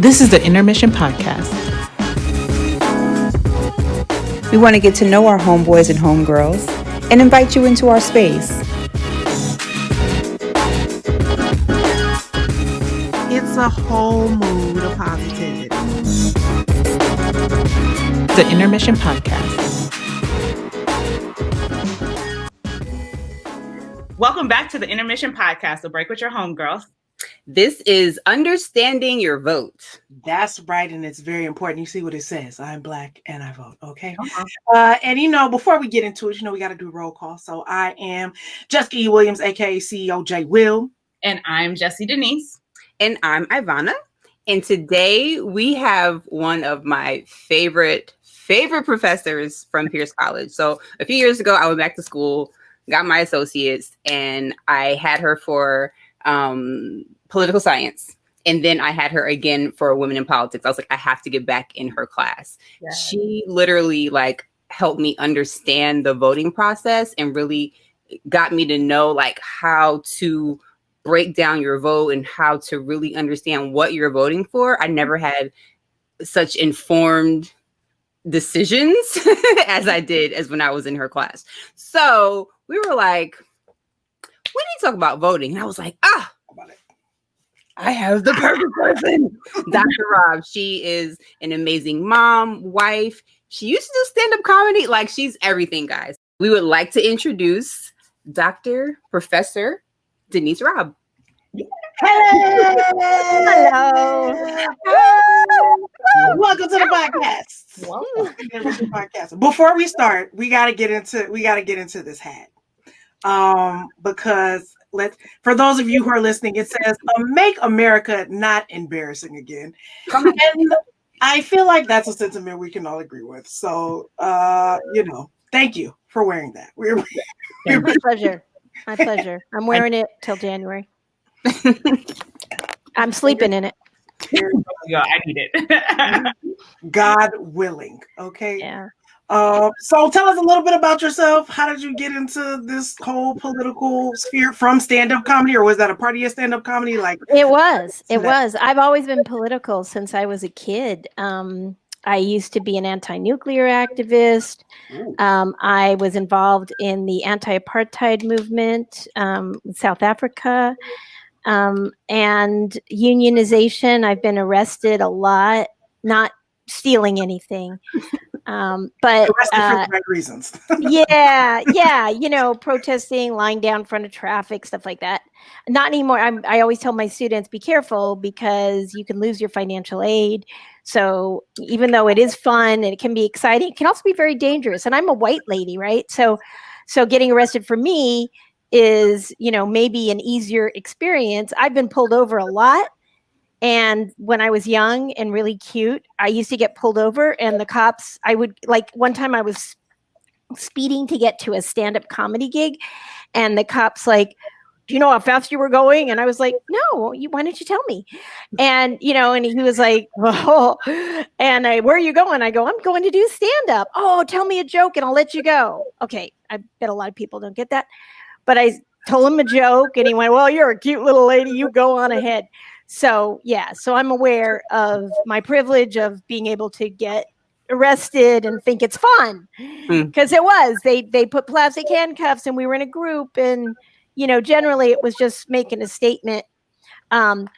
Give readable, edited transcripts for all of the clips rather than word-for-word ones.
This is the Intermission Podcast. We want to get to know our homeboys and homegirls and invite you into our space. It's a whole mood of positivity. The Intermission Podcast. Welcome back to the Intermission Podcast, A Break with Your Homegirls. This is understanding your vote. That's right, and it's very important. You see what it says. I'm Black and I vote, okay? Uh-huh. And before we get into it, we got to do a roll call. So I am Jessica E. Williams, aka CEO J. Will. And I'm Jessie Denise. And I'm Ivonnah. And today we have one of my favorite professors from PierceCollege. So a few years ago, I went back to school, got my associates, and I had her for political science. And then I had her again for women in politics. I was like, I have to get back in her class. Yeah. She literally helped me understand the voting process and really got me to know how to break down your vote and how to really understand what you're voting for. I never had such informed decisions as I did as when I was in her class. So we were like, we need to talk about voting. And I was like, I have the perfect person. Dr. Robb. She is an amazing mom, wife. She used to do stand-up comedy. She's everything, guys. We would like to introduce Dr. Professor Denise Robb. Hello. Welcome to the podcast. Welcome to the podcast. Before we start, we gotta get into this hat. Because for those of you who are listening, it says "Make America Not Embarrassing Again," and I feel like that's a sentiment we can all agree with. So, thank you for wearing that. My pleasure. My pleasure. I'm wearing it till January. I'm sleeping in it. I need it. God willing. Okay. Yeah. So tell us a little bit about yourself. How did you get into this whole political sphere from stand-up comedy, or was that a part of your stand-up comedy? It was. I've always been political since I was a kid. I used to be an anti-nuclear activist. I was involved in the anti-apartheid movement in South Africa. And unionization. I've been arrested a lot, not stealing anything. But arrested for the right reasons. yeah, protesting, lying down in front of traffic, stuff like that. Not anymore. I always tell my students, be careful because you can lose your financial aid. So even though it is fun and it can be exciting, it can also be very dangerous. And I'm a white lady, right? So getting arrested for me is, maybe an easier experience. I've been pulled over a lot. And when I was young and really cute, I used to get pulled over and the cops, one time I was speeding to get to a stand-up comedy gig and the cops do you know how fast you were going? And I was like, no, why didn't you tell me? And, and he was like, oh, and where are you going? I go, I'm going to do stand-up. Oh, tell me a joke and I'll let you go. Okay. I bet a lot of people don't get that. But I told him a joke and he went, well, you're a cute little lady. You go on ahead. So, so I'm aware of my privilege of being able to get arrested and think it's fun because it was. They put plastic handcuffs and we were in a group and, generally it was just making a statement. And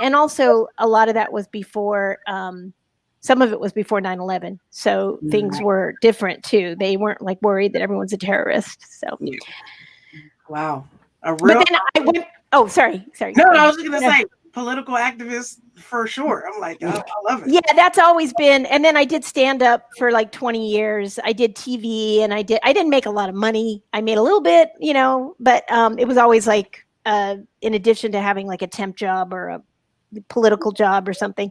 also a lot of that was before, some of it was before 9/11. So things were different too. They weren't worried that everyone's a terrorist. So. Yeah. Wow. But then I went, oh, sorry. No, I was just going to say political activist for sure. I'm like, I love it. Yeah, that's always been. And then I did stand up for 20 years. I did TV and I didn't make a lot of money. I made a little bit, but it was always in addition to having a temp job or a political job or something.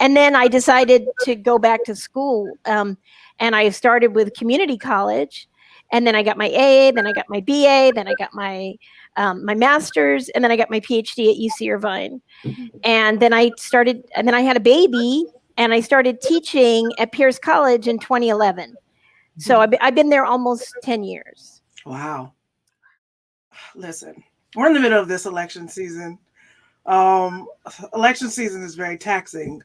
And then I decided to go back to school. And I started with community college. And then I got my AA, then I got my BA, then I got my master's, and then I got my PhD at UC Irvine. And then I had a baby, and I started teaching at PierceCollege in 2011. So I've been there almost 10 years. Wow. Listen, we're in the middle of this election season. Um, Election season is very taxing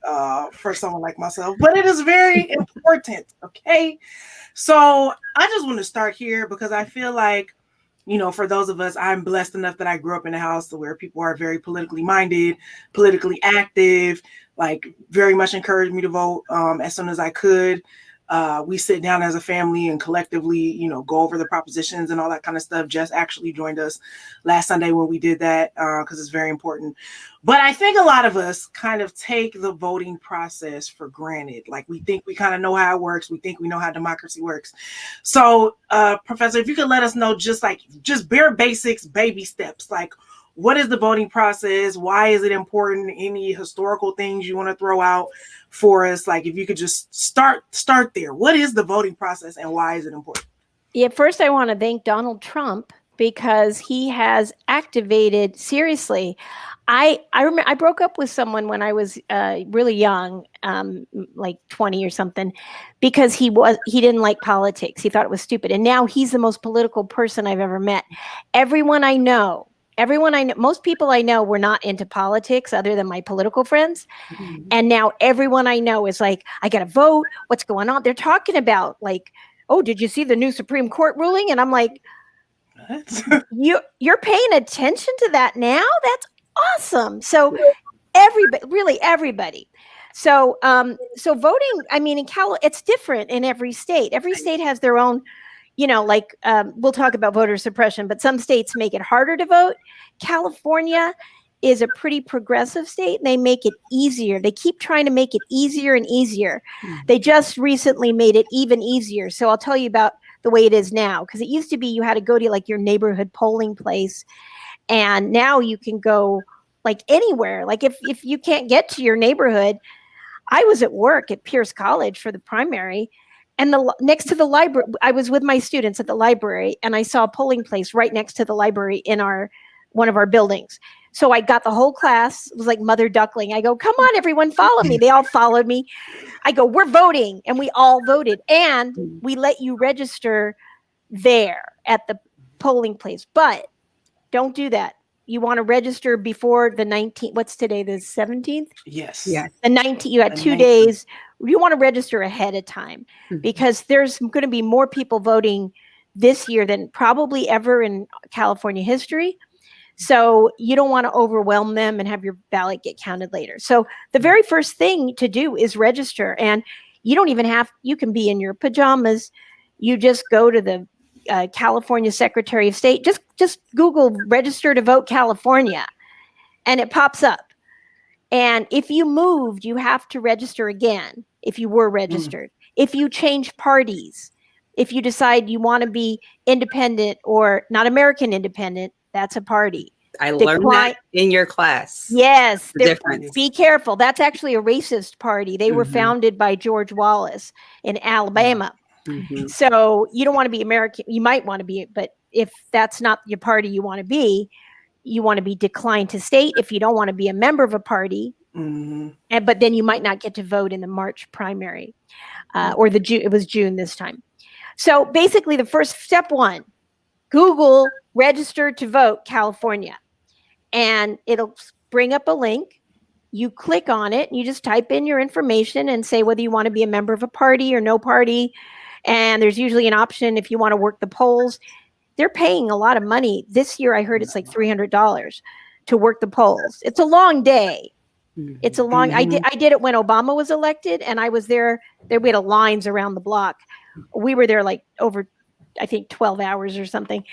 for someone like myself, but it is very important. Okay. So I just want to start here because I feel like, for those of us, I'm blessed enough that I grew up in a house where people are very politically minded, politically active, like very much encouraged me to vote as soon as I could. We sit down as a family and collectively, go over the propositions and all that kind of stuff. Jess actually joined us last Sunday when we did that because it's very important. But I think a lot of us kind of take the voting process for granted. Like we think we kind of know how it works. We think we know how democracy works. So, Professor, if you could let us know just bare basics, baby steps, like what is the voting process? Why is it important? Any historical things you want to throw out for us? Like if you could just start there. What is the voting process and why is it important? Yeah, first I want to thank Donald Trump because he has activated, seriously. I remember I broke up with someone when I was really young, like 20 or something, because he didn't like politics. He thought it was stupid. And now he's the most political person I've ever met. Everyone I know, most people I know were not into politics other than my political friends. Mm-hmm. And now everyone I know is like, I got to vote. What's going on? They're talking about like, oh, did you see the new Supreme Court ruling? And I'm like, you're paying attention to that now? That's awesome. So everybody. So voting, I mean, it's different in every state. Every state has their own, we'll talk about voter suppression, but some states make it harder to vote. California is a pretty progressive state. And they make it easier. They keep trying to make it easier and easier. They just recently made it even easier. So I'll tell you about the way it is now, because it used to be you had to go to like your neighborhood polling place. And now you can go like anywhere. Like if you can't get to your neighborhood, I was at work at PierceCollege for the primary, and next to the library, I was with my students at the library, and I saw a polling place right next to the library in one of our buildings. So I got the whole class. It was like mother duckling. I go, come on, everyone, follow me. They all followed me. I go, we're voting. And we all voted. And we let you register there at the polling place. But don't do that. You want to register before the 19th. What's today? The 17th? Yes. The 19th. You got 2 days. You want to register ahead of time because there's going to be more people voting this year than probably ever in California history. So you don't want to overwhelm them and have your ballot get counted later. So the very first thing to do is register. And you don't even you can be in your pajamas. You just go to the California Secretary of State. Just Google register to vote California and it pops up. And if you moved, you have to register again if you were registered. If you change parties, if you decide you want to be independent or not American independent, that's a party. I learned that in your class. Yes. Difference. Be careful. That's actually a racist party. They were founded by George Wallace in Alabama. So you don't want to be American. You might want to be, but if that's not your party you want to be declined to state if you don't want to be a member of a party. But then you might not get to vote in the March primary or it was June this time. So basically the first step one, Google register to vote California, and it'll bring up a link. You click on it and you just type in your information and say whether you want to be a member of a party or no party. And there's usually an option if you want to work the polls. They're paying a lot of money. This year I heard it's like $300 to work the polls. It's a long day. It's a long, I did it when Obama was elected and I was there. We had lines around the block. We were there like over, I think 12 hours or something,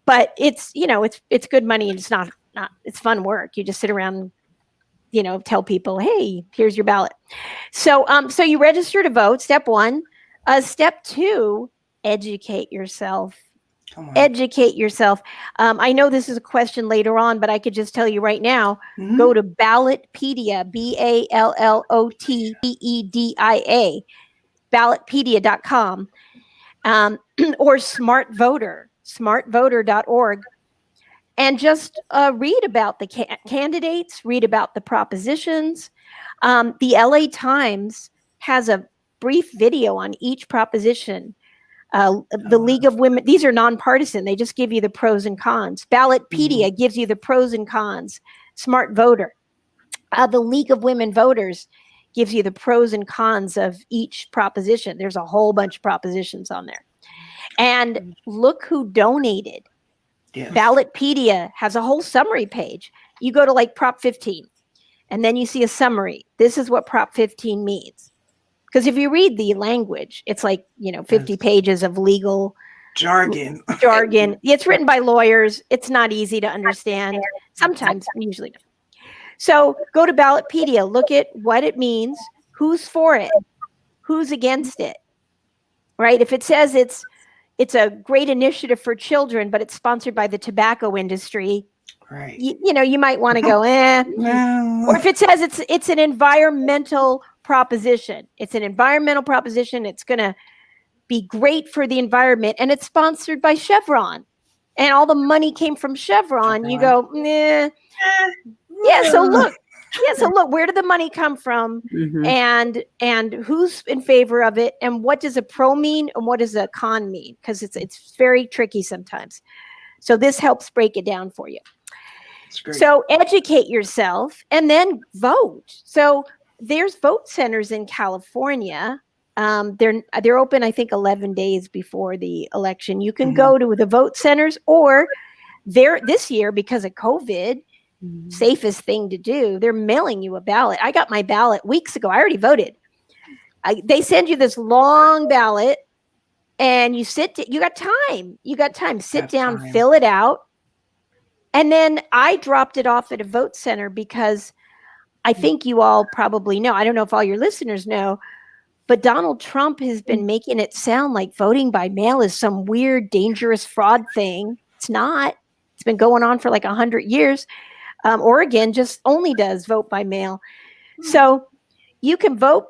but it's good money and it's fun work. You just sit around, tell people, hey, here's your ballot. So you register to vote, step one. Step two, educate yourself. Educate yourself. I know this is a question later on, but I could just tell you right now, go to Ballotpedia, BALLOTPEDIA, ballotpedia.com, or smartvoter.org, and just read about the candidates, read about the propositions. The LA Times has a brief video on each proposition. The League of Women, these are nonpartisan. They just give you the pros and cons. Ballotpedia gives you the pros and cons. Smart Voter. The League of Women Voters gives you the pros and cons of each proposition. There's a whole bunch of propositions on there. And look who donated. Yes. Ballotpedia has a whole summary page. You go to like Prop 15, and then you see a summary. This is what Prop 15 means. Because if you read the language, it's like, 50 pages of legal jargon. It's written by lawyers. It's not easy to understand. Sometimes, usually not. So go to Ballotpedia, look at what it means, who's for it, who's against it, right? If it says it's a great initiative for children, but it's sponsored by the tobacco industry, right? You might want to go, No. Or if it says it's an environmental proposition, it's going to be great for the environment, and it's sponsored by Chevron, and all the money came from Chevron. You go, nah. Yeah. So look, where did the money come from, and who's in favor of it, and what does a pro mean, and what does a con mean? Because it's very tricky sometimes. So this helps break it down for you. So educate yourself and then vote. So there's vote centers in California. They're open, I think, 11 days before the election. You can go to the vote centers, or this year, because of COVID, safest thing to do, they're mailing you a ballot. I got my ballot weeks ago. I already voted. They send you this long ballot, and you got time. Sit down, fill it out. And then I dropped it off at a vote center because I think you all probably know, I don't know if all your listeners know, but Donald Trump has been making it sound like voting by mail is some weird, dangerous fraud thing. It's not. It's been going on for like 100 years. Oregon just only does vote by mail. So you can vote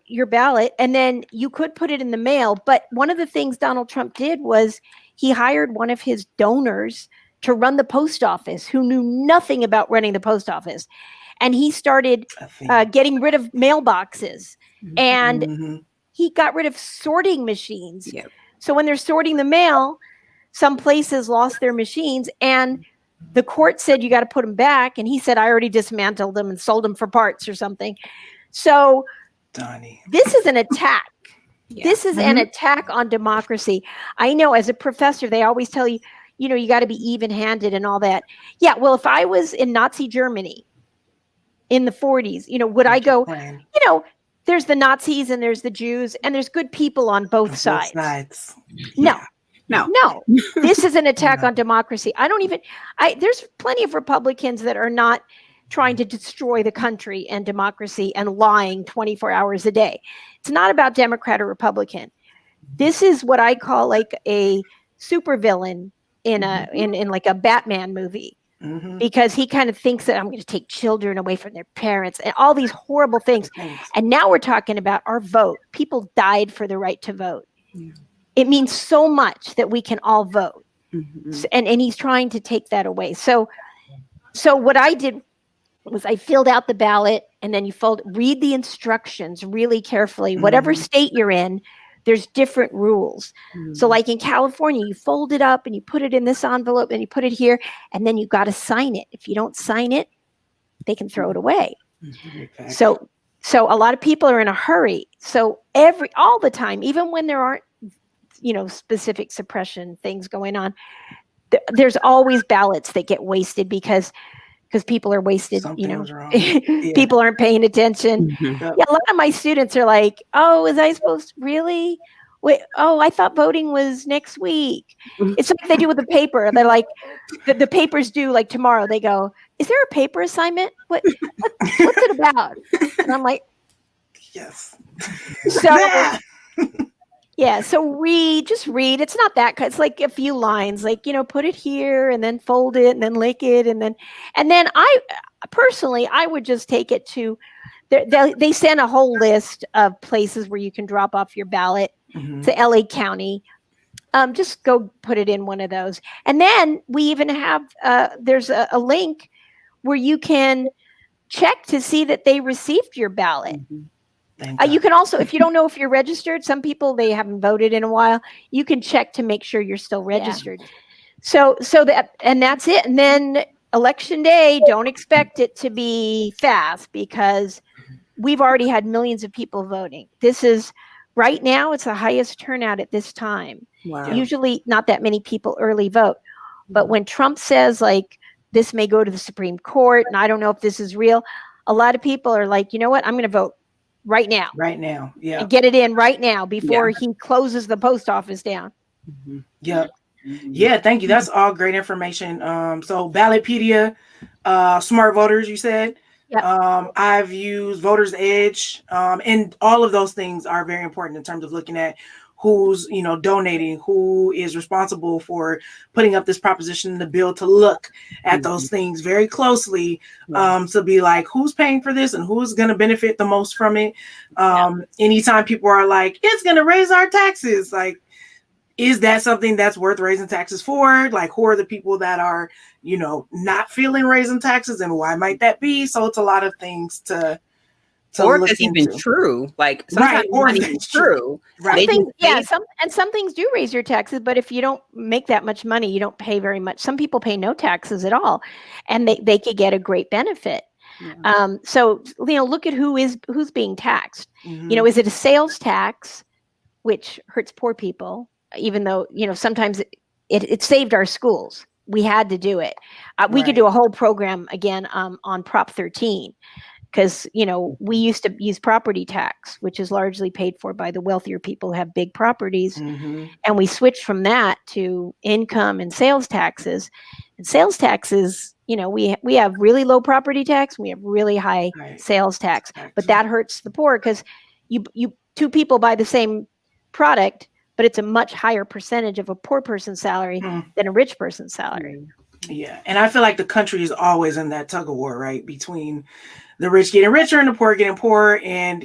your ballot, and then you could put it in the mail. But one of the things Donald Trump did was he hired one of his donors to run the post office, who knew nothing about running the post office. And he started getting rid of mailboxes, and he got rid of sorting machines. Yep. So when they're sorting the mail, some places lost their machines, and the court said, you got to put them back. And he said, I already dismantled them and sold them for parts or something. So this is an attack. Yeah. This is an attack on democracy. I know, as a professor, they always tell you, you got to be even-handed and all that. Yeah, well, if I was in Nazi Germany in the 40s, would I go, there's the Nazis and there's the Jews and there's good people on both sides. No. This is an attack on democracy. There's plenty of Republicans that are not trying to destroy the country and democracy and lying 24 hours a day. It's not about Democrat or Republican. This is what I call like a supervillain in like a Batman movie, because he kind of thinks that I'm going to take children away from their parents and all these horrible things. And now we're talking about our vote. People died for the right to vote. It means so much that we can all vote. And he's trying to take that away. So what I did was I filled out the ballot, and then you read the instructions really carefully. Whatever state you're in, there's different rules. So like in California, you fold it up and you put it in this envelope and you put it here, and then you got to sign it. If you don't sign it, they can throw it away. So a lot of people are in a hurry. So all the time, even when there aren't, specific suppression things going on, there's always ballots that get wasted because people are wasted. People aren't paying attention. Yeah, a lot of my students are like, "Oh, was I supposed to really? Wait, I thought voting was next week." It's like they do with the paper. They're like, the paper's due like tomorrow. They go, "Is there a paper assignment? What's it about?" And I'm like, "Yes." So. Yeah, so just read. It's not that, it's like a few lines, like, put it here and then fold it and then lick it. And then I personally would just take it to, they send a whole list of places where you can drop off your ballot to LA County. Just go put it in one of those. And then we even have, there's a link where you can check to see that they received your ballot. You can also, if you don't know if you're registered, some people, they haven't voted in a while, you can check to make sure you're still registered. Yeah. So that's it. And then election day, don't expect it to be fast because we've already had millions of people voting. This is right now, it's the highest turnout at this time. Wow. Usually not that many people early vote. But when Trump says like, this may go to the Supreme Court, and I don't know if this is real, a lot of people are like, you know what, I'm going to vote right now. Right now. Yeah. And get it in right now before he closes the post office down. Yeah. Yeah, thank you. That's all great information. So Ballotpedia, Smart Voters, you said. Yep. I've used Voters Edge, and all of those things are very important in terms of looking at who's, donating, who is responsible for putting up this proposition in the bill, to look at those things very closely, to be like, who's paying for this and who's going to benefit the most from it. Anytime people are like, it's going to raise our taxes, like, is that something that's worth raising taxes for? Like, who are the people that are, not feeling raising taxes, and why might that be? So it's a lot of things to or if look it's even into. True. Like, sometimes it's not even true. Right. Some things do raise your taxes, but if you don't make that much money, you don't pay very much. Some people pay no taxes at all, and they could get a great benefit. So look at who's being taxed. Is it a sales tax, which hurts poor people? Even though, sometimes it saved our schools. We had to do it. We could do a whole program again on Prop 13, because, we used to use property tax, which is largely paid for by the wealthier people who have big properties. And we switched from that to income and sales taxes. And sales taxes, we have really low property tax. We have really high sales tax, but that hurts the poor because you two people buy the same product, but it's a much higher percentage of a poor person's salary than a rich person's salary. Yeah. And I feel like the country is always in that tug of war, right? Between the rich getting richer and the poor getting poorer, and,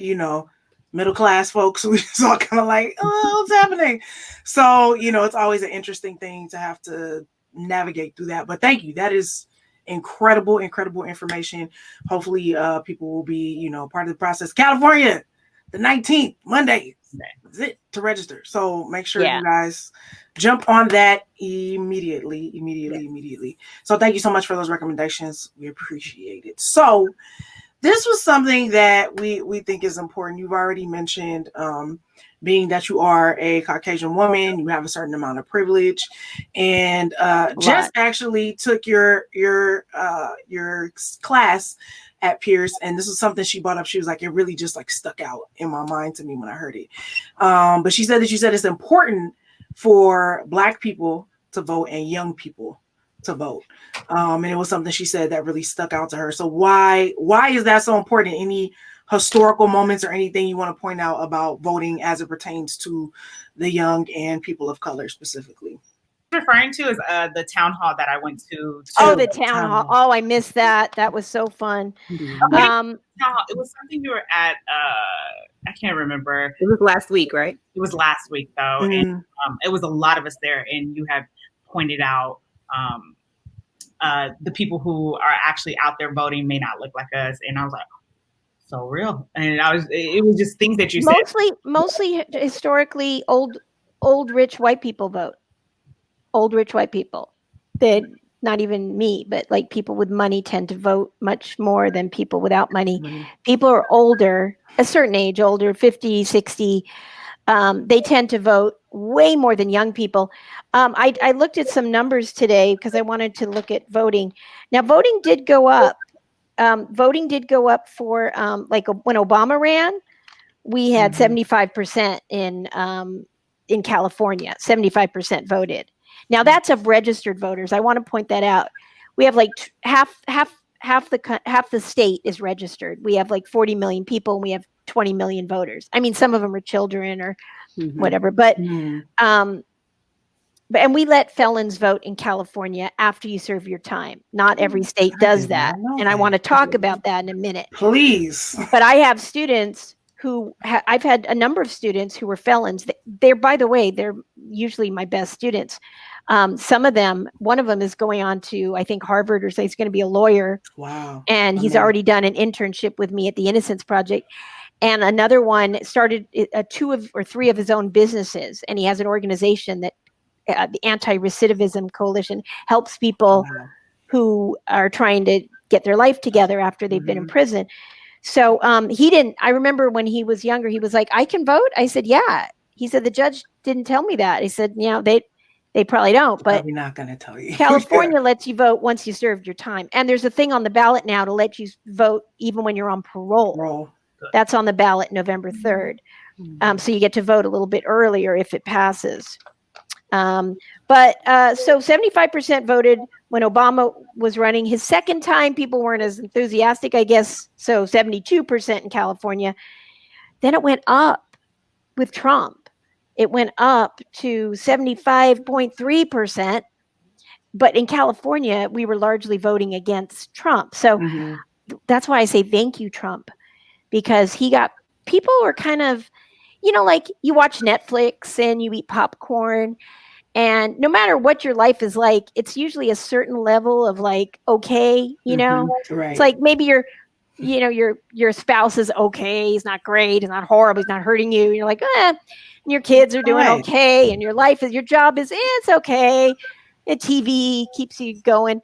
middle class folks, we just all kind of like, oh, what's happening? So, it's always an interesting thing to have to navigate through that. But thank you. That is incredible information. Hopefully people will be, part of the process. California, the 19th, Monday. That's it to register. So make sure you guys jump on that immediately. So thank you so much for those recommendations. We appreciate it. So this was something that we think is important. You've already mentioned being that you are a Caucasian woman, you have a certain amount of privilege, and Jess actually took your class at Pierce, and this was something she brought up. She was like, it really just like stuck out in my mind to me when I heard it. But she said it's important for Black people to vote and young people to vote. And it was something she said that really stuck out to her. So why is that so important? Any historical moments or anything you want to point out about voting as it pertains to the young and people of color specifically? Referring to is the town hall that I went to. Oh, the town hall. Oh, I missed that. That was so fun. It was something you were at. I can't remember. It was last week, right? It was last week though, and it was a lot of us there. And you had pointed out the people who are actually out there voting may not look like us, and I was like, so real. And it was just things that you said. Mostly historically old rich white people vote. Old rich white people, that not even me, but like people with money tend to vote much more than people without money. People are older, a certain age, older, 50, 60. They tend to vote way more than young people. I looked at some numbers today because I wanted to look at voting. Now, voting did go up. Voting did go up for when Obama ran, we had 75% in California, 75% voted. Now that's of registered voters. I want to point that out. We have like half the state is registered. We have like 40 million people, and we have 20 million voters. I mean, some of them are children or whatever, but and we let felons vote in California after you serve your time. Not every state does that, and I want to talk about that in a minute, please. But I have students who I've had a number of students who were felons. They're, by the way, they're usually my best students. Some of them, one of them is going on to, I think, Harvard, or so he's going to be a lawyer. Wow. And he's already done an internship with me at the Innocence Project. And another one started 2 or 3 of his own businesses. And he has an organization that the Anti-Recidivism Coalition helps people who are trying to get their life together after they've been in prison. So he didn't. I remember when he was younger, he was like, "I can vote." I said, "Yeah." He said, "The judge didn't tell me that." He said, they probably don't, but Probably not going to tell you. California lets you vote once you served your time. And there's a thing on the ballot now to let you vote even when you're on parole. That's on the ballot November 3rd. So you get to vote a little bit earlier if it passes. So 75% voted when Obama was running. His second time, people weren't as enthusiastic, I guess. So 72% in California. Then it went up with Trump. It went up to 75.3%. But in California, we were largely voting against Trump. So that's why I say thank you, Trump, because people were kind of, like you watch Netflix and you eat popcorn, and no matter what your life is like, it's usually a certain level of like, okay, Right. It's like maybe your spouse is okay. He's not great. He's not horrible. He's not hurting you. You're like, and your kids are doing okay. And your job is, it's okay. The TV keeps you going.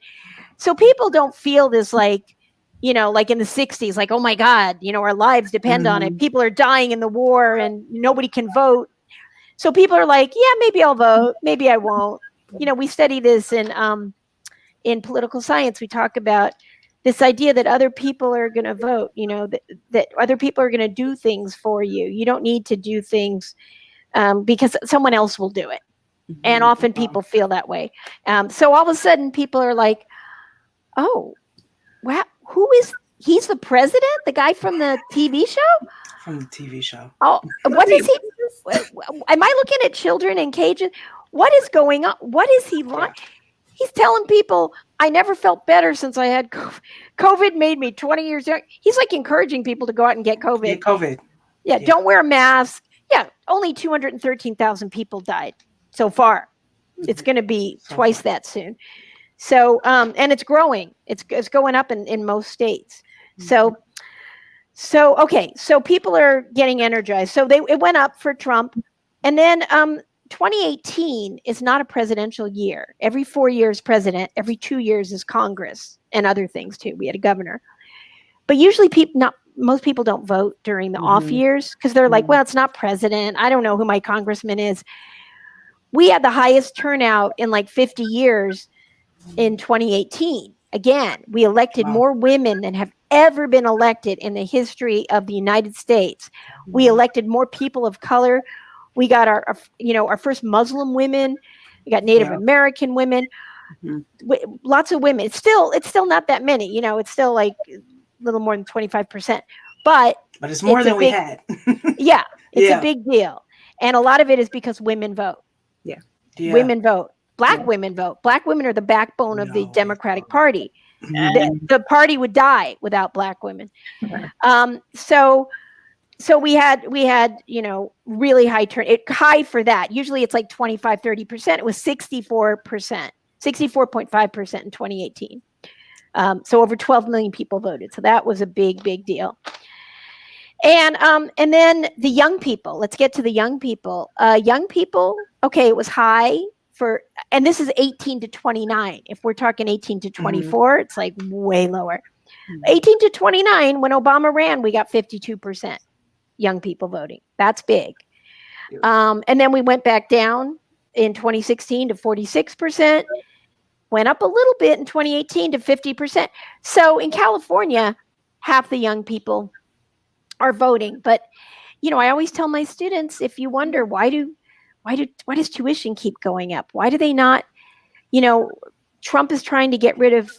So people don't feel this like, like in the 60s, like, oh my God, our lives depend on it. People are dying in the war and nobody can vote. So people are like, yeah, maybe I'll vote. Maybe I won't. We study this in political science. We talk about this idea that other people are going to vote, that other people are going to do things for you. You don't need to do things because someone else will do it. And often people feel that way. So all of a sudden people are like, oh, wow, he's the president, the guy from the TV show? From the TV show. Oh, what is he? Am I looking at children in cages? What is going on? What is he like? He's telling people, I never felt better since I had COVID. COVID made me 20 years young. He's like encouraging people to go out and get COVID. Get COVID. Yeah, don't wear a mask. Yeah, only 213,000 people died so far. It's going to be twice that soon. So, and it's growing. It's going up in most states. So okay. So people are getting energized. So it went up for Trump. And then 2018 is not a presidential year. Every 4 years president, every 2 years is Congress and other things too. We had a governor. But usually most people don't vote during the off years because they're like, well, it's not president. I don't know who my congressman is. We had the highest turnout in like 50 years in 2018. Again, we elected more women than have ever been elected in the history of the United States. We elected more people of color. We got our first Muslim women. We got Native American women. Lots of women. It's still not that many. It's still like a little more than 25%. But it's more than we had. Yeah, it's a big deal. And a lot of it is because women vote. Yeah. Women vote. Black women vote. Black women are the backbone of the Democratic Party. The party would die without Black women. So we had really high high for that. Usually it's like 25, 30%. It was 64%, 64.5% in 2018. So over 12 million people voted. So that was a big, big deal. And then the young people. Let's get to the young people. Young people, okay, it was high and this is 18 to 29. If we're talking 18 to 24, it's like way lower. 18 to 29, when Obama ran, we got 52% young people voting. That's big. And then we went back down in 2016 to 46%, went up a little bit in 2018 to 50%. So in California, half the young people are voting. But, I always tell my students, if you wonder why does tuition keep going up? Why do they not, Trump is trying to get rid of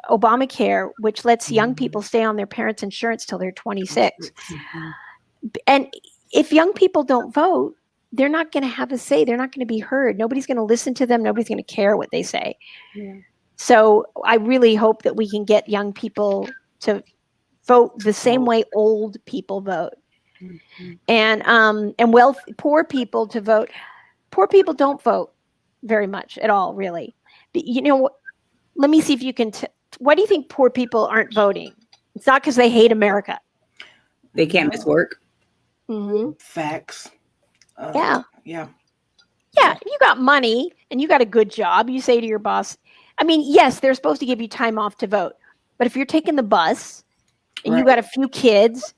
Obamacare, which lets young people stay on their parents' insurance till they're 26. And if young people don't vote, they're not going to have a say. They're not going to be heard. Nobody's going to listen to them. Nobody's going to care what they say. Yeah. So I really hope that we can get young people to vote the same way old people vote. And poor people to vote. Poor people don't vote very much at all, really. But, let me see if you can. Why do you think poor people aren't voting? It's not because they hate America. They can't miss work. Facts. Yeah. You got money and you got a good job. You say to your boss, I mean, yes, they're supposed to give you time off to vote, but if you're taking the bus and you got a few kids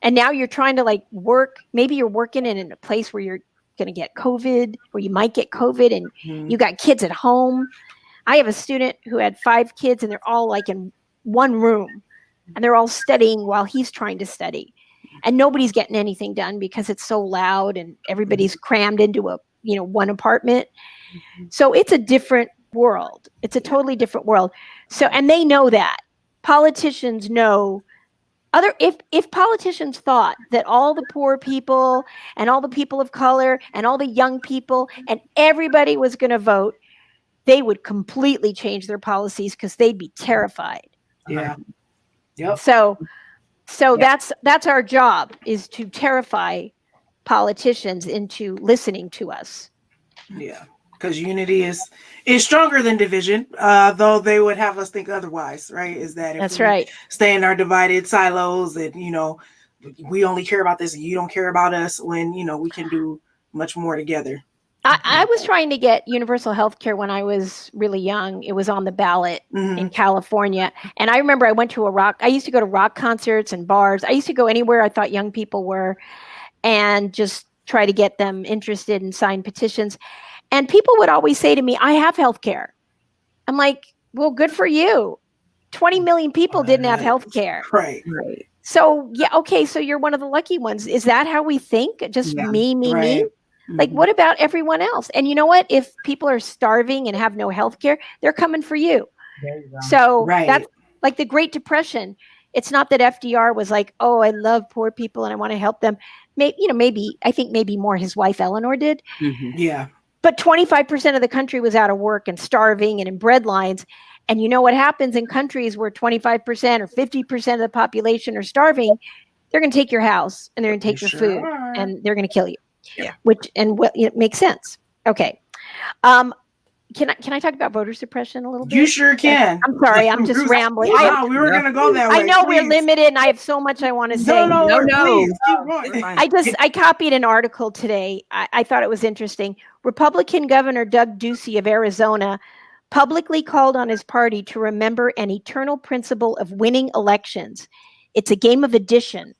and now you're trying to like work, maybe you're working in a place where you're going to get COVID, or you might get COVID, and you got kids at home. I have a student who had 5 kids and they're all like in one room and they're all studying while he's trying to study, and nobody's getting anything done because it's so loud and everybody's crammed into a, one apartment. So it's a different world. It's a totally different world. So, and they know that. Politicians know. If politicians thought that all the poor people and all the people of color and all the young people and everybody was going to vote, they would completely change their policies because they'd be terrified. Yeah. Yep. So that's our job, is to terrify politicians into listening to us. Yeah. Because unity is stronger than division, though they would have us think otherwise, right? Is that if That's we right. stay in our divided silos and, we only care about this and you don't care about us, when, we can do much more together. I was trying to get universal health care when I was really young. It was on the ballot in California. And I remember I used to go to rock concerts and bars. I used to go anywhere I thought young people were and just try to get them interested and sign petitions. And people would always say to me, I have health care. I'm like, well, good for you. 20 million people didn't have health care. Right. So, yeah, okay, so you're one of the lucky ones. Is that how we think? Just me? Like, what about everyone else? And you know what? If people are starving and have no health care, they're coming for you. So that's like the Great Depression. It's not that FDR was like, oh, I love poor people and I want to help them. I think maybe more his wife Eleanor did. Yeah. But 25% of the country was out of work and starving and in bread lines. And you know what happens in countries where 25% or 50% of the population are starving? They're going to take your house and they're going to take your food and they're going to kill you. Yeah. It makes sense. Okay. Can I talk about voter suppression a little bit? You sure can. I'm sorry, I'm just rambling. We were gonna go that way. I know please. We're limited, and I have so much I want to say. No. Please, keep going. I copied an article today. I thought it was interesting. Republican Governor Doug Ducey of Arizona publicly called on his party to remember an eternal principle of winning elections. It's a game of addition.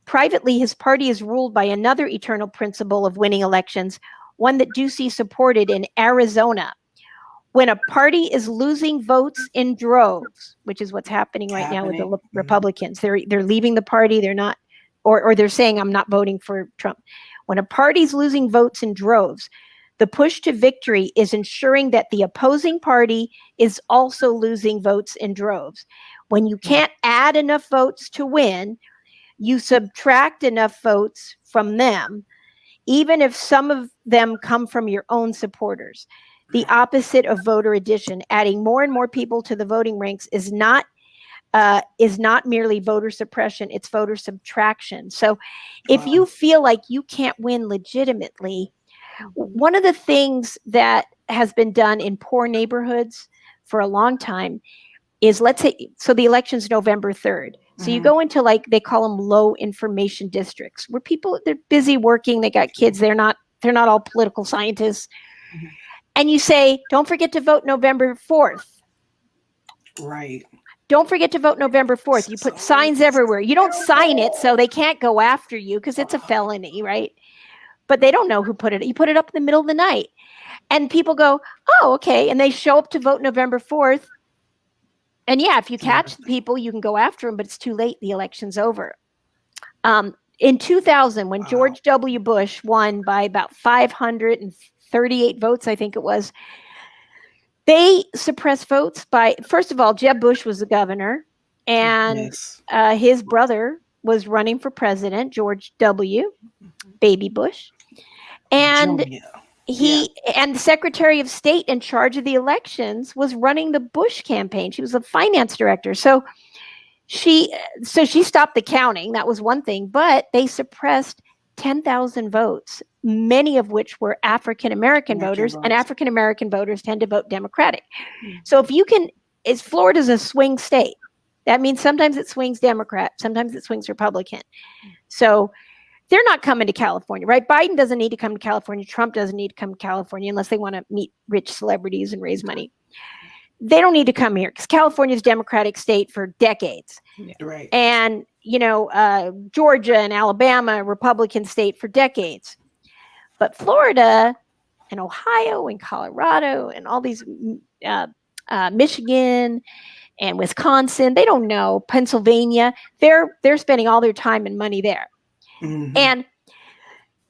Privately, his party is ruled by another eternal principle of winning elections, one that Ducey supported in Arizona. When a party is losing votes in droves, which is what's happening right now with the Republicans, they're leaving the party. They're not, or they're saying, I'm not voting for Trump. When a party's losing votes in droves, the push to victory is ensuring that the opposing party is also losing votes in droves. When you can't add enough votes to win, you subtract enough votes from them, even if some of them come from your own supporters. The opposite of voter addition, adding more and more people to the voting ranks, is not merely voter suppression, it's voter subtraction. So if you feel like you can't win legitimately, one of the things that has been done in poor neighborhoods for a long time is, let's say, so the election's November 3rd. So you go into, like, they call them low information districts, where people, they're busy working, they got kids, they're not all political scientists. And you say, don't forget to vote November 4th. Right. Don't forget to vote November 4th. You put signs everywhere. You don't sign it, so they can't go after you because it's a felony, right? But they don't know who put it. You put it up in the middle of the night. And people go, oh, okay. And they show up to vote November 4th. And yeah, if you catch the people, you can go after them, but it's too late. The election's over. In 2000, when George W. Bush won by about 538 votes, I think it was, they suppressed votes by, first of all, Jeb Bush was the governor, and his brother was running for president, George W. Baby Bush. And and the Secretary of State in charge of the elections was running the Bush campaign. She was the finance director. So she stopped the counting. That was one thing, but they suppressed 10,000 votes, many of which were African-American voters, and African-American voters tend to vote Democratic. So if you can, Florida's a swing state. That means sometimes it swings Democrat, sometimes it swings Republican. So they're not coming to California, right? Biden doesn't need to come to California. Trump doesn't need to come to California unless they want to meet rich celebrities and raise money. they don't need to come here because California's Democratic state for decades. Right. And, Georgia and Alabama, Republican state for decades. But Florida and Ohio and Colorado and all these, Michigan and Wisconsin, they don't know. Pennsylvania, they're spending all their time and money there. Mm-hmm. And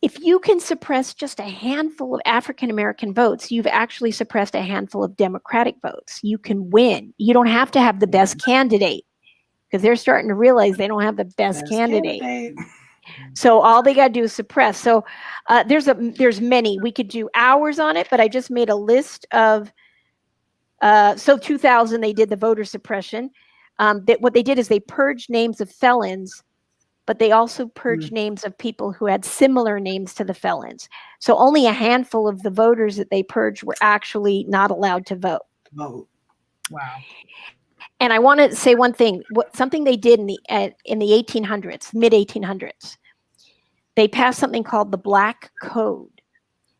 if you can suppress just a handful of African-American votes, you've actually suppressed a handful of Democratic votes. You can win. You don't have to have the best candidate because they're starting to realize they don't have the best candidate. So all they got to do is suppress. So there's many. We could do hours on it, but I just made a list of, 2000, they did the voter suppression. What they did is they purged names of felons, but they also purged names of people who had similar names to the felons. So only a handful of the voters that they purged were actually not allowed to vote. Wow. And I want to say one thing. Something they did in the 1800s, mid 1800s, they passed something called the Black Code,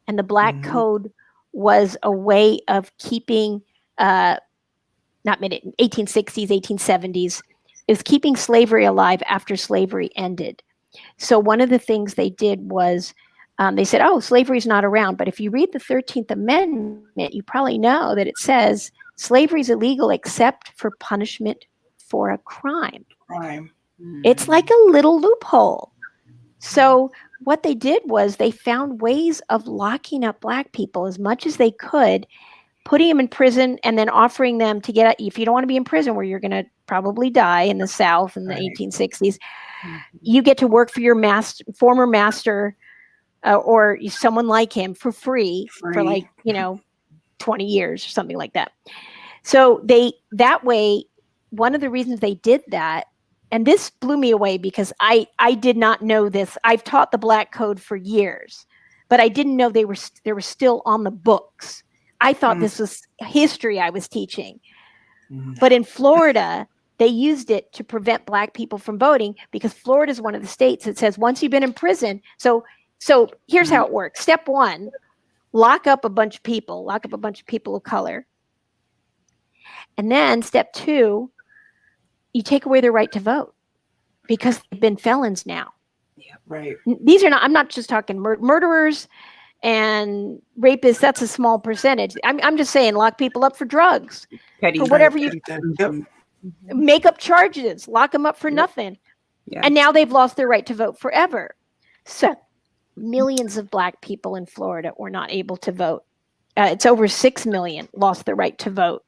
and the Black Code was a way of keeping, not mid 1860s, 1870s. Is keeping slavery alive after slavery ended. So one of the things they did was they said, slavery is not around. But if you read the 13th Amendment, you probably know that it says slavery is illegal except for punishment for a crime. It's like a little loophole. So what they did was they found ways of locking up Black people as much as they could, putting them in prison and then offering them to get out. If you don't want to be in prison where you're going to probably die in the South in the 1860s, you get to work for your former master or someone like him for free for 20 years or something like that. So that way, one of the reasons they did that, and this blew me away because I did not know this. I've taught the Black Code for years, but I didn't know they were still on the books. I thought this was history I was teaching. But in Florida, they used it to prevent Black people from voting because Florida is one of the states that says once you've been in prison. So here's how it works. Step one, lock up a bunch of people of color. And then step two, you take away their right to vote because they've been felons now. Yeah, right. I'm not just talking murderers and rapists. That's a small percentage. I'm just saying lock people up for drugs, for whatever you make up charges, lock them up for nothing. Yeah. And now they've lost their right to vote forever. So millions of Black people in Florida were not able to vote. It's over 6 million lost their right to vote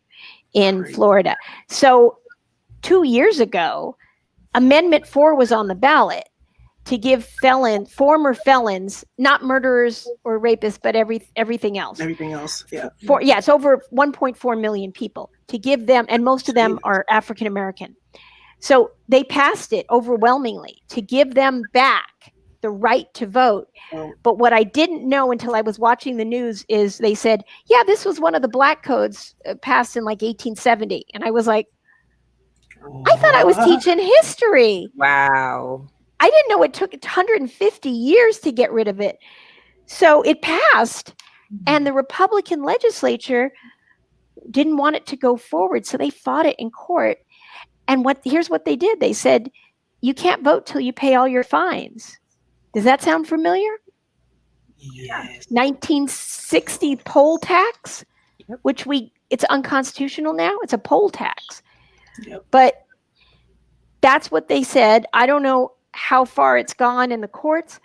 in Florida. So 2 years ago, Amendment 4 was on the ballot to give former felons, not murderers or rapists, but everything else. Everything else, yeah. It's over 1.4 million people to give them, and most of them are African American. So they passed it overwhelmingly to give them back the right to vote. But what I didn't know until I was watching the news is they said, this was one of the Black codes passed in like 1870. And I was like, I thought I was teaching history. Wow. I didn't know it took 150 years to get rid of it. So it passed, and the Republican legislature didn't want it to go forward. So they fought it in court. And here's what they did. They said, you can't vote till you pay all your fines. Does that sound familiar? Yes. 1960 poll tax, which it's unconstitutional now. It's a poll tax. Yep. But that's what they said. I don't know how far it's gone in the courts,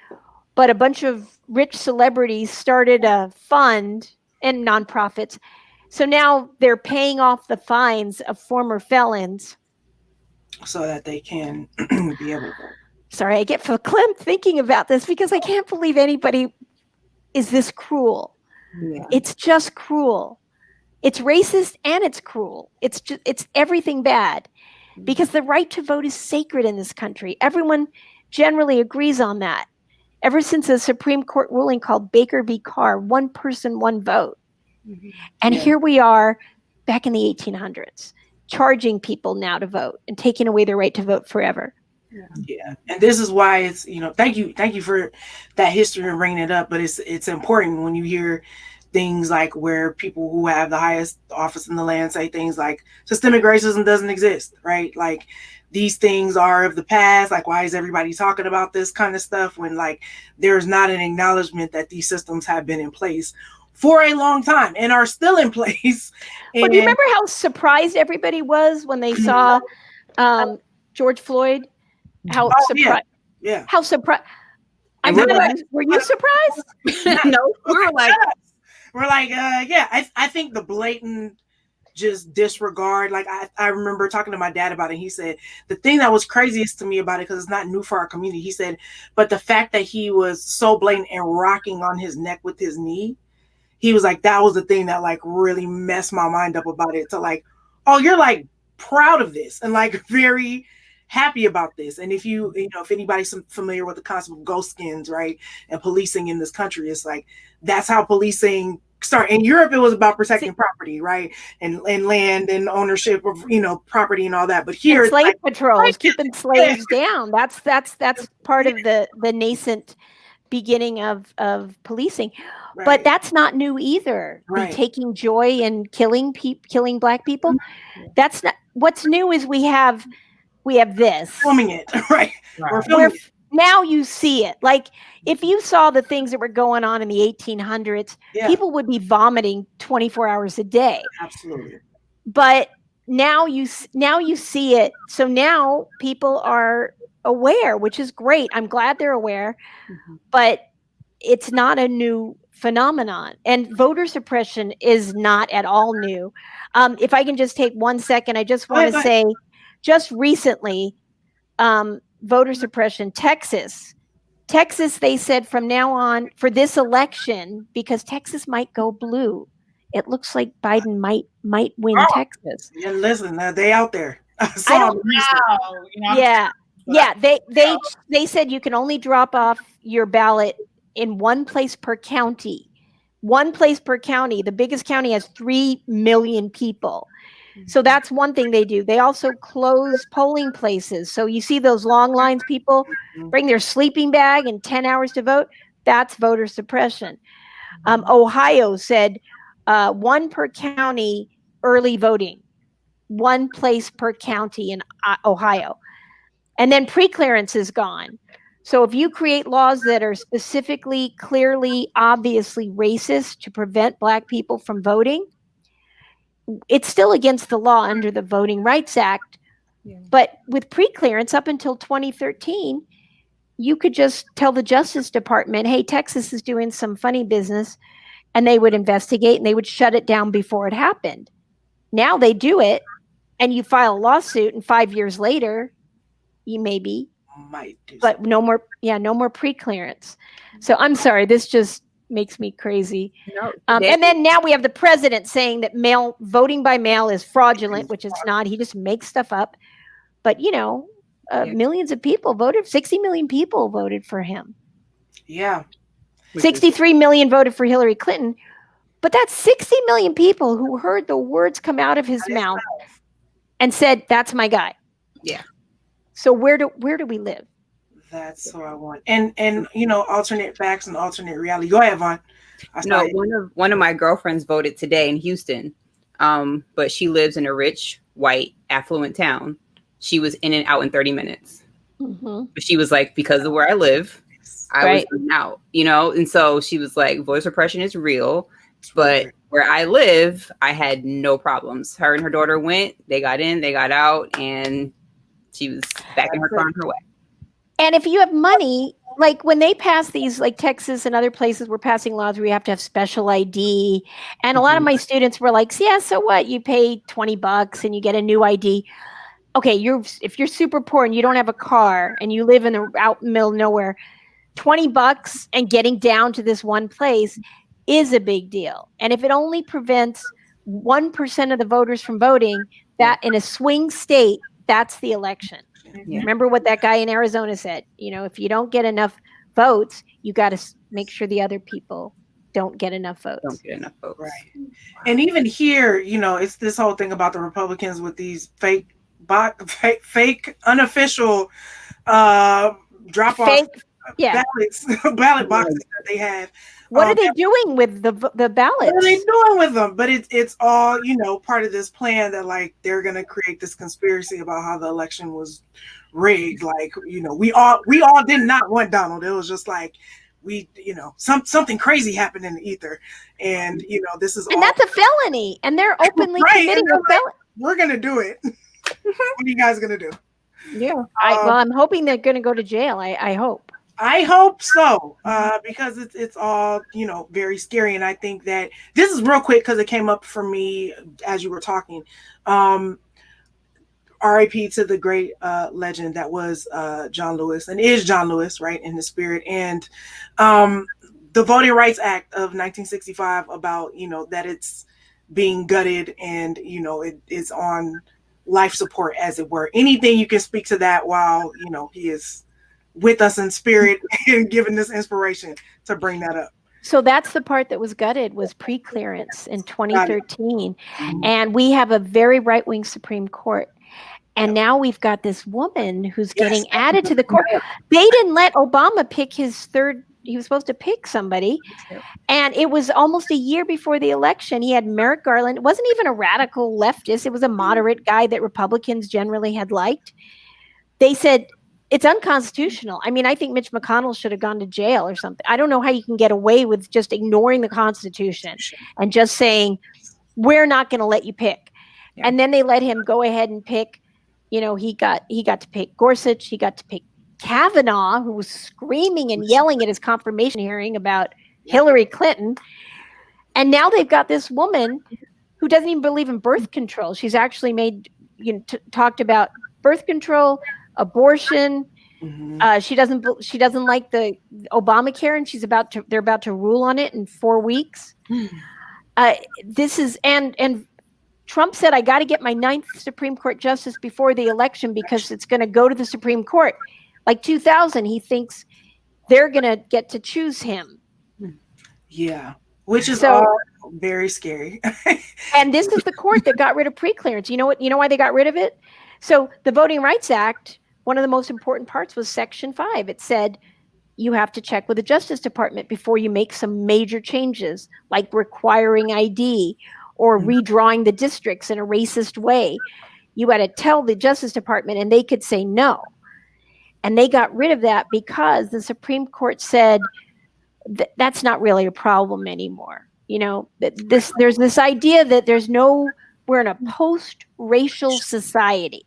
but a bunch of rich celebrities started a fund and nonprofits. So now they're paying off the fines of former felons so that they can be able to vote. Sorry, I get verklempt thinking about this because I can't believe anybody is this cruel. Yeah. It's just cruel. It's racist and it's cruel. It's everything bad. Because the right to vote is sacred in this country. Everyone generally agrees on that. Ever since a Supreme Court ruling called Baker v. Carr, one person, one vote. Mm-hmm. And here we are back in the 1800s, charging people now to vote and taking away their right to vote forever. Yeah. And this is why it's, thank you for that history and bringing it up. But it's important when you hear things like where people who have the highest office in the land say things like systemic racism doesn't exist, right? Like these things are of the past. Like, why is everybody talking about this kind of stuff when like there's not an acknowledgement that these systems have been in place for a long time and are still in place. Well, do you remember how surprised everybody was when they saw George Floyd? How surprised? Yeah. How surprised? Were you surprised? No, we were like, I think the blatant just disregard. Like I remember talking to my dad about it. He said the thing that was craziest to me about it, because it's not new for our community, he said, but the fact that he was so blatant and rocking on his neck with his knee, he was like, that was the thing that like really messed my mind up about it. To like, oh, you're like proud of this and like very happy about this. And if if anybody's familiar with the concept of ghost skins, right, and policing in this country, it's like that's how policing started. In Europe, it was about protecting property, right, and land and ownership of property and all that. But here, and slave patrols, keeping slaves down. That's part of the nascent beginning of policing. Right. But that's not new either. Right. Taking joy in killing Black people. That's not what's new. Is we have this filming it, right? We're filming it. Now you see it. Like if you saw the things that were going on in the 1800s, people would be vomiting 24 hours a day. Absolutely. But now you see it. So now people are aware, which is great. I'm glad they're aware, but it's not a new phenomenon. And voter suppression is not at all new. If I can just take 1 second, I just want to say, just recently, voter suppression, Texas, they said from now on for this election, because Texas might go blue, it looks like Biden might win Texas. Yeah, listen, they out there. They said you can only drop off your ballot in one place per county. The biggest county has 3 million people. So that's one thing they do. They also close polling places. So you see those long lines, people bring their sleeping bag and 10 hours to vote. That's voter suppression. Ohio said 1 per county early voting, 1 place per county in Ohio. And then pre-clearance is gone. So if you create laws that are specifically, clearly, obviously racist to prevent Black people from voting, it's still against the law under the Voting Rights Act. Yeah. But with pre-clearance up until 2013, you could just tell the Justice Department, hey, Texas is doing some funny business, and they would investigate and they would shut it down before it happened. Now they do it, and you file a lawsuit, and 5 years later, you maybe might do but something. no more pre-clearance. So I'm sorry, this just makes me crazy. And then now we have the president saying that voting by mail is fraudulent, which it's not. He just makes stuff up. But millions of people voted. 60 million people voted for him. Yeah. 63 million voted for Hillary Clinton. But that's 60 million people who heard the words come out of his mouth and said, "That's my guy." Yeah. So where do we live? That's what I want. And alternate facts and alternate reality. Go ahead, Vaughn. No, one of my girlfriends voted today in Houston, but she lives in a rich, white, affluent town. She was in and out in 30 minutes. Mm-hmm. But she was like, because of where I live, I was in and out, And so she was like, voter suppression is real, but where I live, I had no problems. Her and her daughter went, they got in, they got out, and she was back in her car on her way. And if you have money, like when they pass these, like Texas and other places were passing laws where you have to have special ID. And a lot of my students were like, yeah, so what? You pay $20 and you get a new ID. Okay, if you're super poor and you don't have a car and you live in the out middle of nowhere, $20 and getting down to this one place is a big deal. And if it only prevents 1% of the voters from voting, that in a swing state, that's the election. Yeah. Remember what that guy in Arizona said, if you don't get enough votes, you got to make sure the other people don't get enough votes. Right. And even here, it's this whole thing about the Republicans with these fake unofficial drop-offs. ballot boxes that they have. What are they doing with the ballots? What are they doing with them? But it's all, part of this plan that like they're gonna create this conspiracy about how the election was rigged. Like, we all did not want Donald. It was just like something crazy happened in the ether. And this is that's a felony. And they're openly committing a felony. We're gonna do it. What are you guys gonna do? Yeah. I'm hoping they're gonna go to jail. I hope. I hope so, because it's all, very scary. And I think that this is real quick because it came up for me as you were talking. R.I.P. to the great legend that was John Lewis and is John Lewis, right, in the spirit. And the Voting Rights Act of 1965 about, that it's being gutted and, it is on life support, as it were. Anything you can speak to that while, he is with us in spirit and giving this inspiration to bring that up. So that's the part that was gutted, was pre-clearance in 2013. And we have a very right-wing Supreme Court. And now we've got this woman who's getting added to the court. They didn't let Obama pick his third. He was supposed to pick somebody. And it was almost a year before the election. He had Merrick Garland. It wasn't even a radical leftist. It was a moderate guy that Republicans generally had liked. They said, it's unconstitutional. I mean, I think Mitch McConnell should have gone to jail or something. I don't know how you can get away with just ignoring the Constitution and just saying, we're not going to let you pick. Yeah. And then they let him go ahead and pick. He got to pick Gorsuch. He got to pick Kavanaugh, who was screaming and yelling at his confirmation hearing about Hillary Clinton. And now they've got this woman who doesn't even believe in birth control. She's actually talked about birth control, abortion. Mm-hmm. She doesn't like the Obamacare, and they're about to rule on it in 4 weeks. This is and Trump said, I got to get my 9th Supreme Court justice before the election because it's going to go to the Supreme Court. Like 2000, he thinks they're going to get to choose him. Yeah, which is all very scary. And this is the court that got rid of preclearance. You know why they got rid of it? So the Voting Rights Act, one of the most important parts was Section 5. It said you have to check with the Justice Department before you make some major changes, like requiring ID or redrawing the districts in a racist way. You had to tell the Justice Department and they could say no. And they got rid of that because the Supreme Court said that's not really a problem anymore. There's this idea that we're in a post-racial society.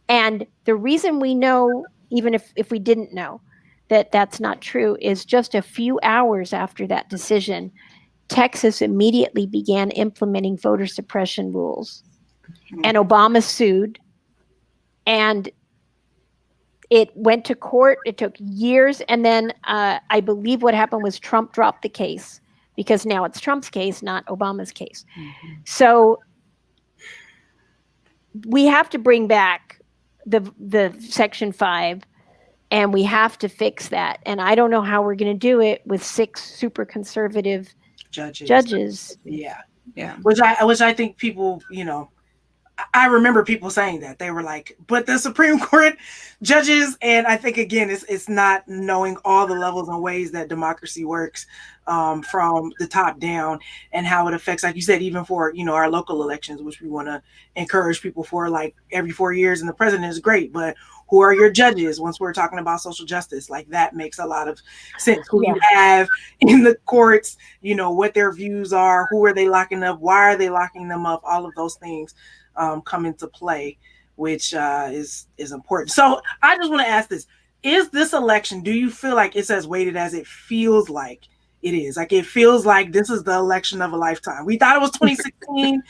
And the reason we know, even if we didn't know, that that's not true is just a few hours after that decision, Texas immediately began implementing voter suppression rules. And Obama sued. And it went to court. It took years. And then I believe what happened was Trump dropped the case because now it's Trump's case, not Obama's case. Mm-hmm. So we have to bring back the Section 5 and we have to fix that. And I don't know how we're going to do it with 6 super conservative judges. Yeah. Which I think people, I remember people saying that. They were like, but the Supreme Court judges, and I think, again, it's not knowing all the levels and ways that democracy works from the top down and how it affects, like you said, even for, our local elections, which we want to encourage people for, like every 4 years, and the president is great, but who are your judges once we're talking about social justice? Like that makes a lot of sense. Who you have in the courts, what their views are, who are they locking up? Why are they locking them up? All of those things come into play, which is important. So I just want to ask this. Is this election, do you feel like it's as weighted as it feels like it is? Like it feels like this is the election of a lifetime. We thought it was 2016.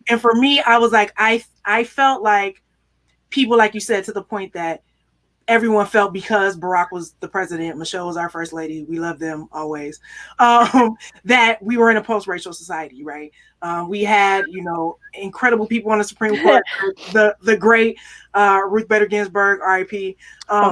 And for me, I was like, I felt like people, like you said, to the point that everyone felt because Barack was the president, Michelle was our first lady, we love them always, that we were in a post-racial society, right? We had, incredible people on the Supreme Court, the great Ruth Bader Ginsburg, R.I.P.,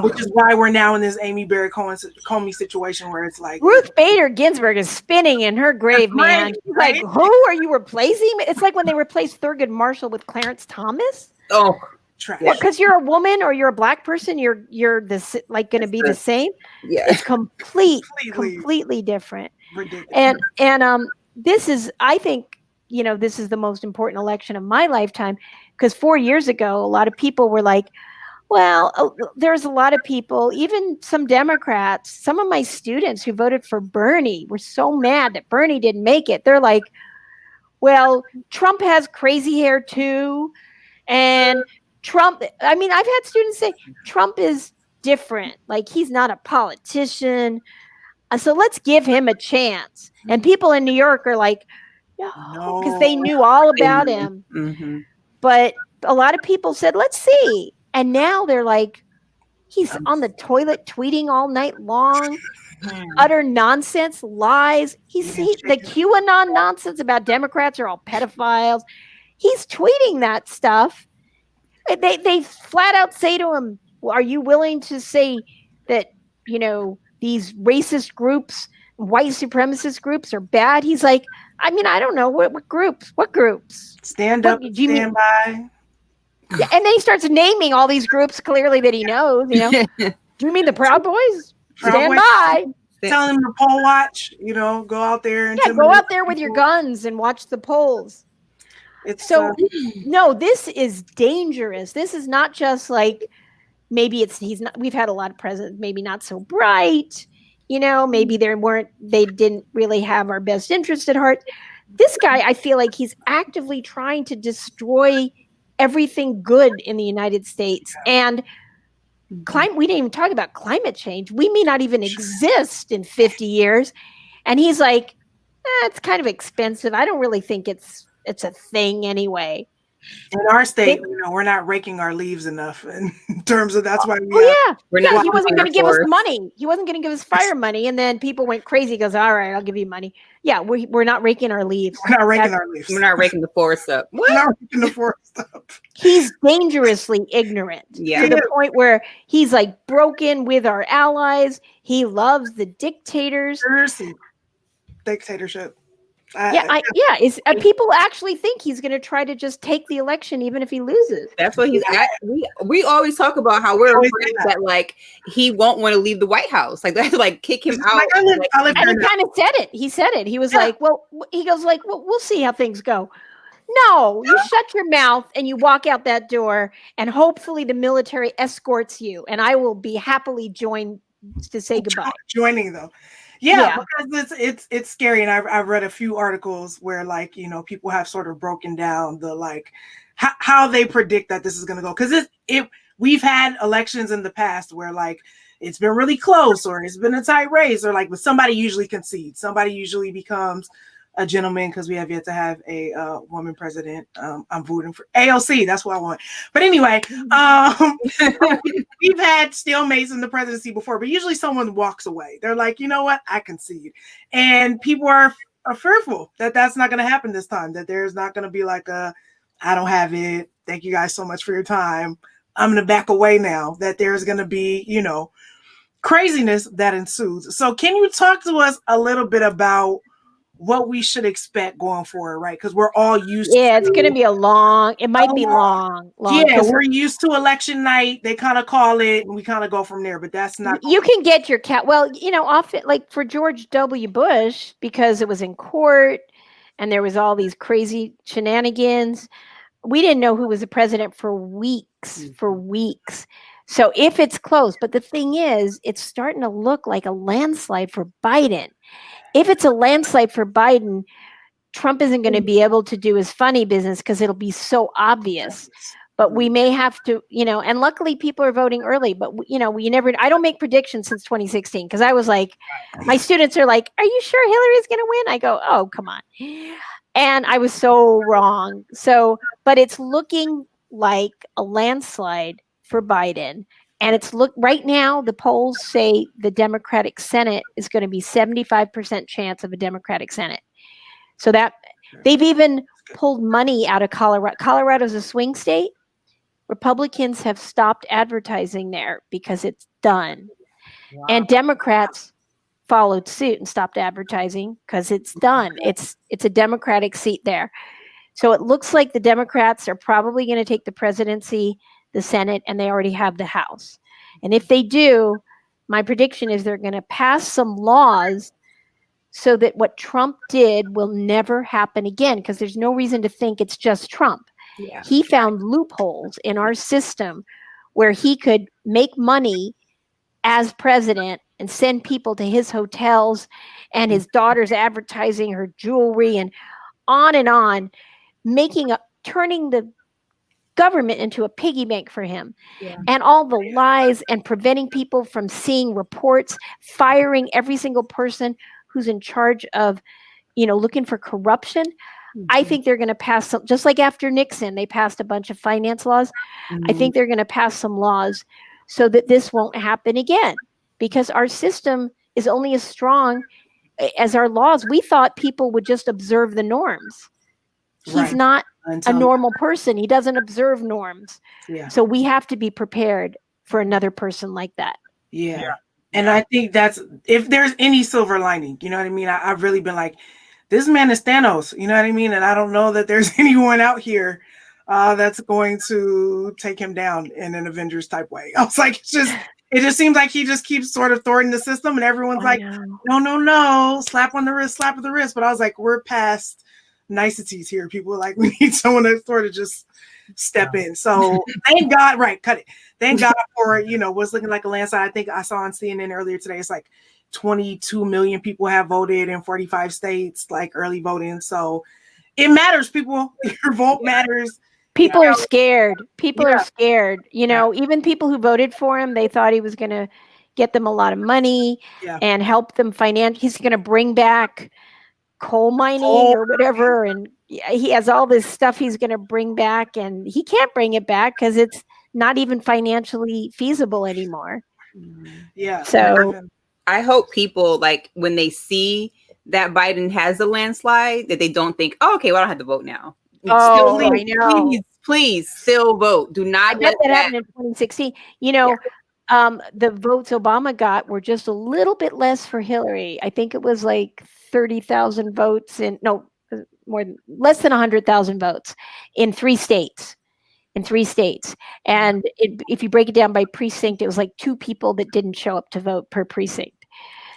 which is why we're now in this Amy Barrett Comey situation where it's like Ruth Bader Ginsburg is spinning in her grave, man. She's like, who are you replacing? It's like when they replaced Thurgood Marshall with Clarence Thomas. Oh, trash. Because you're a woman or you're a Black person, you're this like going to be the same. Yeah. It's completely different. Ridiculous. And this is, I think, this is the most important election of my lifetime, because 4 years ago, a lot of people were like, well, there's a lot of people, even some Democrats, some of my students who voted for Bernie were so mad that Bernie didn't make it. They're like, well, Trump has crazy hair too. And Trump, I mean, I've had students say Trump is different. Like, he's not a politician. So let's give him a chance. And people in New York are like, no, because they knew all about him. Mm-hmm. But a lot of people said, let's see. And now they're like, he's on the toilet tweeting all night long, utter nonsense, lies. The QAnon nonsense about Democrats are all pedophiles. He's tweeting that stuff. They flat out say to him, are you willing to say that, these racist groups, white supremacist groups are bad? He's like, I mean, I don't know. What groups? What groups? Stand up, stand by. Yeah, and then he starts naming all these groups clearly that he knows. Do you mean the Proud Boys? Stand by. Tell him to poll watch. Go out there and go out there with your guns and watch the polls. No, this is dangerous. This is not just like, maybe he's not. We've had a lot of presidents, maybe not so bright. Maybe they didn't really have our best interest at heart. This guy, I feel like he's actively trying to destroy everything good in the United States. And we didn't even talk about climate change. We may not even exist in 50 years. And he's like, it's kind of expensive. I don't really think it's a thing anyway. In our state, we're not raking our leaves enough in terms of, that's why he wasn't going to give us money. He wasn't going to give us fire money. And then people went crazy. He goes, all right, I'll give you money. Yeah, we're not raking our leaves. We're not raking our leaves. We're not raking the forest up. We're not raking the forest up. He's dangerously ignorant to the point where he's like broken with our allies. He loves the dictators. Dictatorship. People actually think he's going to try to just take the election even if he loses. That's what he's at. We always talk about how we're afraid that like he won't want to leave the White House. Like that's like kick him out. And he kind of said it. He said it. He was like, well, we'll see how things go. No, you shut your mouth and you walk out that door, and hopefully the military escorts you, and I will be happily joined to say goodbye. Joining though. Yeah, because it's scary, and I've read a few articles where people have sort of broken down the how they predict that this is going to go, because we've had elections in the past where it's been really close, or it's been a tight race, or but somebody usually concedes, somebody usually becomes a gentleman, because we have yet to have a woman president. I'm voting for AOC. That's what I want. But anyway, we've had stalemates in the presidency before, but usually someone walks away. They're like, you know what? I concede. And people are fearful that that's not going to happen this time, that there's not going to be I don't have it. Thank you guys so much for your time. I'm going to back away now, that there's going to be, craziness that ensues. So can you talk to us a little bit about what we should expect going forward, right? Because we're all used to it's going to be it might be long. Yeah, we're used to election night. They kind of call it, and we kind of go from there, but that's not. You can get your well, often for George W. Bush, because it was in court and there was all these crazy shenanigans, we didn't know who was the president for weeks. So if it's close, but the thing is, it's starting to look like a landslide for Biden. If it's a landslide for Biden, Trump isn't going to be able to do his funny business because it'll be so obvious. But we may have to, and luckily people are voting early, but I don't make predictions since 2016, because I was like, my students are like, are you sure Hillary's going to win? I go, oh, come on. And I was so wrong. But it's looking like a landslide for Biden. And right now, the polls say the Democratic Senate is going to be 75% chance of a Democratic Senate. So that they've even pulled money out of Colorado. Colorado's a swing state. Republicans have stopped advertising there because it's done. Wow. And Democrats followed suit and stopped advertising because it's done. It's a Democratic seat there. So it looks like the Democrats are probably going to take the presidency. the Senate and they already have the House. And if they do, my prediction is they're going to pass some laws so that what Trump did will never happen again, because there's no reason to think it's just Trump. Yeah. He found loopholes in our system where he could make money as president and send people to his hotels and his daughter's advertising her jewelry and on, turning the government into a piggy bank for him. Yeah. And all the lies and preventing people from seeing reports, firing every single person who's in charge of, looking for corruption. I think they're going to pass some, just like after Nixon, they passed a bunch of finance laws. I think they're going to pass some laws so that this won't happen again, because our system is only as strong as our laws. We thought people would just observe the norms. He's not a normal person. He doesn't observe norms. Yeah. So we have to be prepared for another person like that. Yeah. And I think that's, if there's any silver lining, you know what I mean? I've really been like, this man is Thanos, you know what I mean? And I don't know that there's anyone out here that's going to take him down in an Avengers type way. I was like, it just seems like he just keeps sort of thwarting the system, and everyone's no, slap on the wrist, slap on the wrist. But I was like, we're past niceties here. People are like, we need someone to sort of just step in. So thank God, cut it. Thank God for, what's looking like a landslide. I think I saw on CNN earlier today, it's like 22 million people have voted in 45 states, like early voting. So it matters, people. Your vote matters. People are scared. People are scared. Even people who voted for him, they thought he was going to get them a lot of money and help them financially. He's going to bring back coal mining or whatever. And he has all this stuff he's going to bring back, and he can't bring it back because it's not even financially feasible anymore. Yeah. So I hope people, like, when they see that Biden has a landslide, that they don't think, oh, okay, well, I don't have to vote now. Oh, I know. Please still vote. Do not let that happen in 2016. The votes Obama got were just a little bit less for Hillary. I think it was like 30,000 votes less than 100,000 votes in 3 states. And if you break it down by precinct, it was like 2 people that didn't show up to vote per precinct.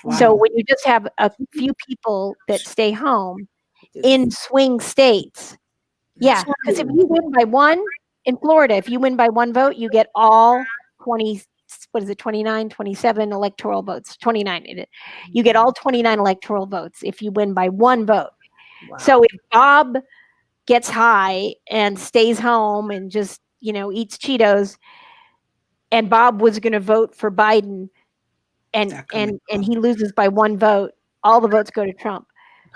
Wow. So when you just have a few people that stay home in swing states, because if you win by one in Florida, if you win by 1 vote, you get all 29, 27 electoral votes, 29. You get all 29 electoral votes if you win by 1 vote. Wow. So if Bob gets high and stays home and just, eats Cheetos, and Bob was going to vote for Biden and he loses by 1 vote, all the votes go to Trump.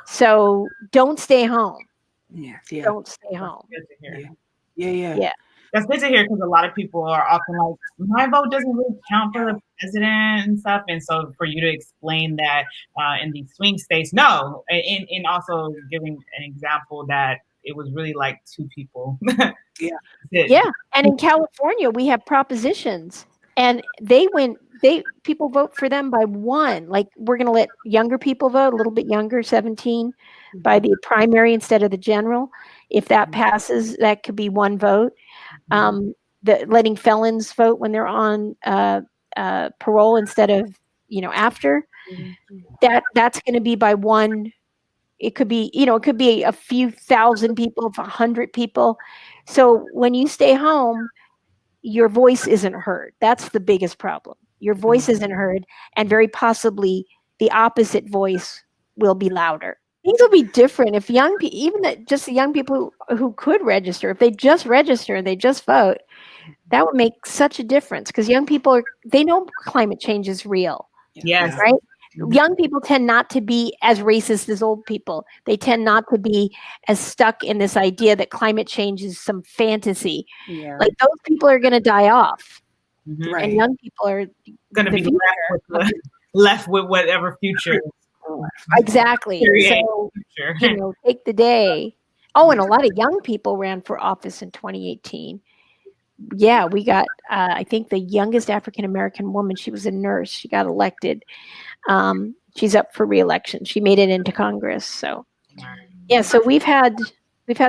So don't stay home. Don't stay home. Yeah. That's good to hear, because a lot of people are often like, my vote doesn't really count for the president and stuff. And so for you to explain that in these swing states, no, and also giving an example that it was really like 2 people. Yeah. And in California, we have propositions, and people vote for them by 1. Like, we're going to let younger people vote, a little bit younger, 17, by the primary instead of the general. If that passes, that could be 1 vote. Letting felons vote when they're on parole instead of, after. That's going to be by 1. It could be, a few thousand people, 100 people. So when you stay home, your voice isn't heard. That's the biggest problem. Your voice isn't heard, and very possibly the opposite voice will be louder. Things will be different if young people, just the young people who could register, if they just register and they just vote, that would make such a difference, because young people they know climate change is real. Yes. Right? Young people tend not to be as racist as old people. They tend not to be as stuck in this idea that climate change is some fantasy. Yeah. Like, those people are going to die off. Right. And young people are going to be left with whatever future. Exactly. So, take the day. Oh, and a lot of young people ran for office in 2018. Yeah, we got, I think the youngest African-American woman, she was a nurse. She got elected. She's up for re-election. She made it into Congress. So, yeah, so we've had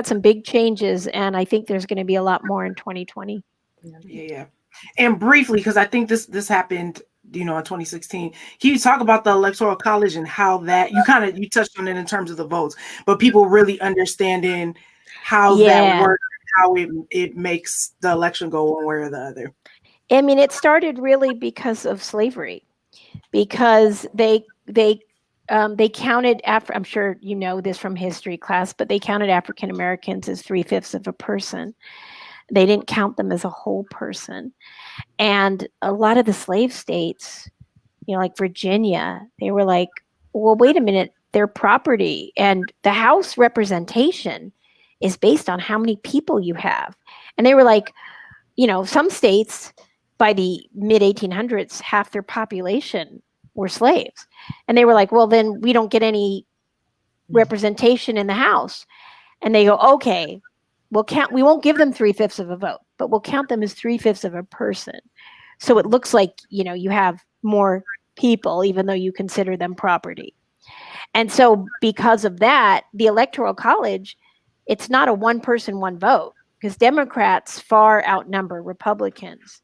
some big changes, and I think there's going to be a lot more in 2020. Yeah. And briefly, because I think this happened, in 2016. Can you talk about the Electoral College and how that you touched on it in terms of the votes, but people really understanding how that works, how it makes the election go one way or the other? I mean, it started really because of slavery, because they counted I'm sure you know this from history class, but they counted African Americans as 3/5 of a person. They didn't count them as a whole person. And a lot of the slave states, like Virginia, they were like, well, wait a minute, they're property. And the House representation is based on how many people you have. And they were like, some states by the mid 1800s, half their population were slaves. And they were like, well, then we don't get any representation in the House. And they go, okay, we won't give them 3/5 of a vote, but we'll count them as 3/5 of a person. So it looks like, you have more people, even though you consider them property. And so because of that, the Electoral College, it's not a one person, one vote, because Democrats far outnumber Republicans.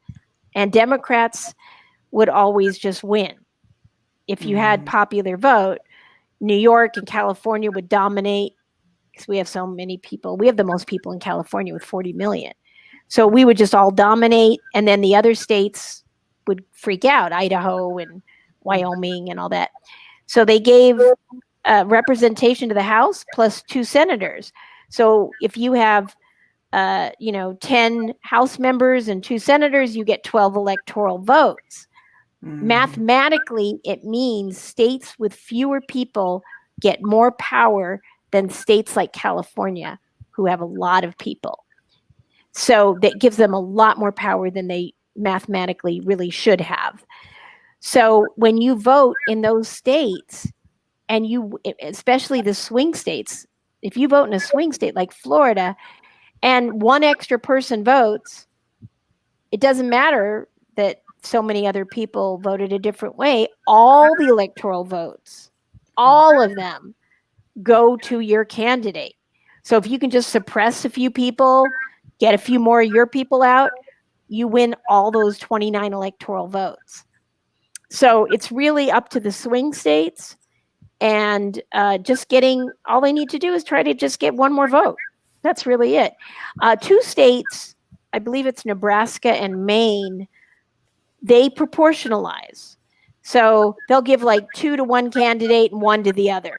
And Democrats would always just win. If you had popular vote, New York and California would dominate because we have so many people. We have the most people in California with 40 million. So we would just all dominate, and then the other states would freak out, Idaho and Wyoming and all that. So they gave representation to the House plus 2 senators. So if you have 10 House members and 2 senators, you get 12 electoral votes. Mathematically, it means states with fewer people get more power than states like California, who have a lot of people. So that gives them a lot more power than they mathematically really should have. So when you vote in those states, and especially the swing states, if you vote in a swing state like Florida and one extra person votes, it doesn't matter that so many other people voted a different way. All the electoral votes, all of them, go to your candidate. So if you can just suppress a few people, get a few more of your people out, you win all those 29 electoral votes. So it's really up to the swing states, and all they need to do is try to just get one more vote. That's really it. 2 states, I believe it's Nebraska and Maine, they proportionalize. So they'll give like 2 to one candidate and 1 to the other.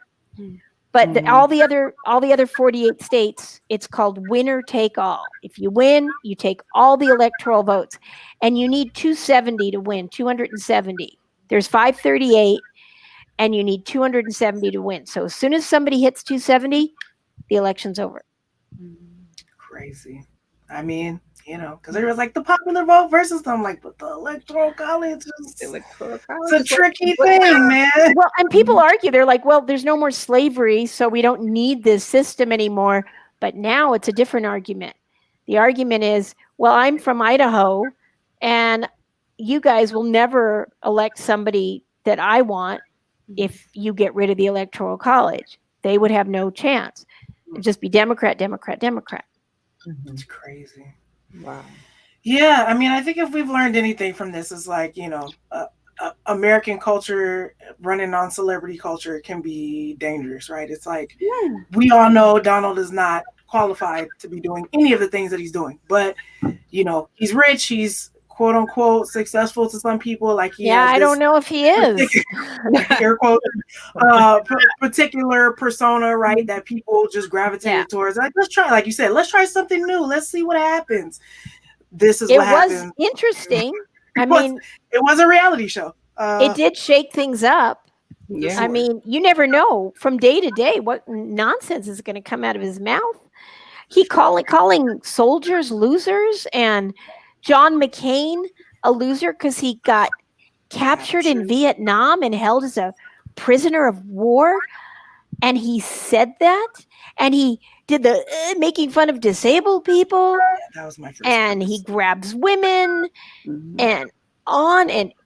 But all the other 48 states, it's called winner take all. If you win, you take all the electoral votes, and you need 270 to win. 270. There's 538, and you need 270 to win. So as soon as somebody hits 270, the election's over. Crazy. I mean, because there was like the popular vote versus them, like, but the Electoral College is it's a tricky thing, man. Well, and people argue, they're like, well, there's no more slavery, so we don't need this system anymore. But now it's a different argument. The argument is, well, I'm from Idaho, and you guys will never elect somebody that I want if you get rid of the Electoral College. They would have no chance. It'd just be Democrat, Democrat, Democrat. It's crazy. Wow. Yeah, I mean, I think if we've learned anything from this, is like, American culture running on celebrity culture can be dangerous, right? It's like, we all know Donald is not qualified to be doing any of the things that he's doing, but he's rich, he's quote unquote successful to some people. Like, I don't know if he is. Air quote, particular persona, right? That people just gravitated towards. Like, let's try, like you said, let's try something new. Let's see what happens. This is what happened. It was interesting. It was a reality show. It did shake things up. Yeah. I mean, you never know from day to day what nonsense is going to come out of his mouth. He calling soldiers losers, and John McCain a loser because he got captured in Vietnam and held as a prisoner of war. And he said that, and he did the making fun of disabled people. That was my first. And he grabs women and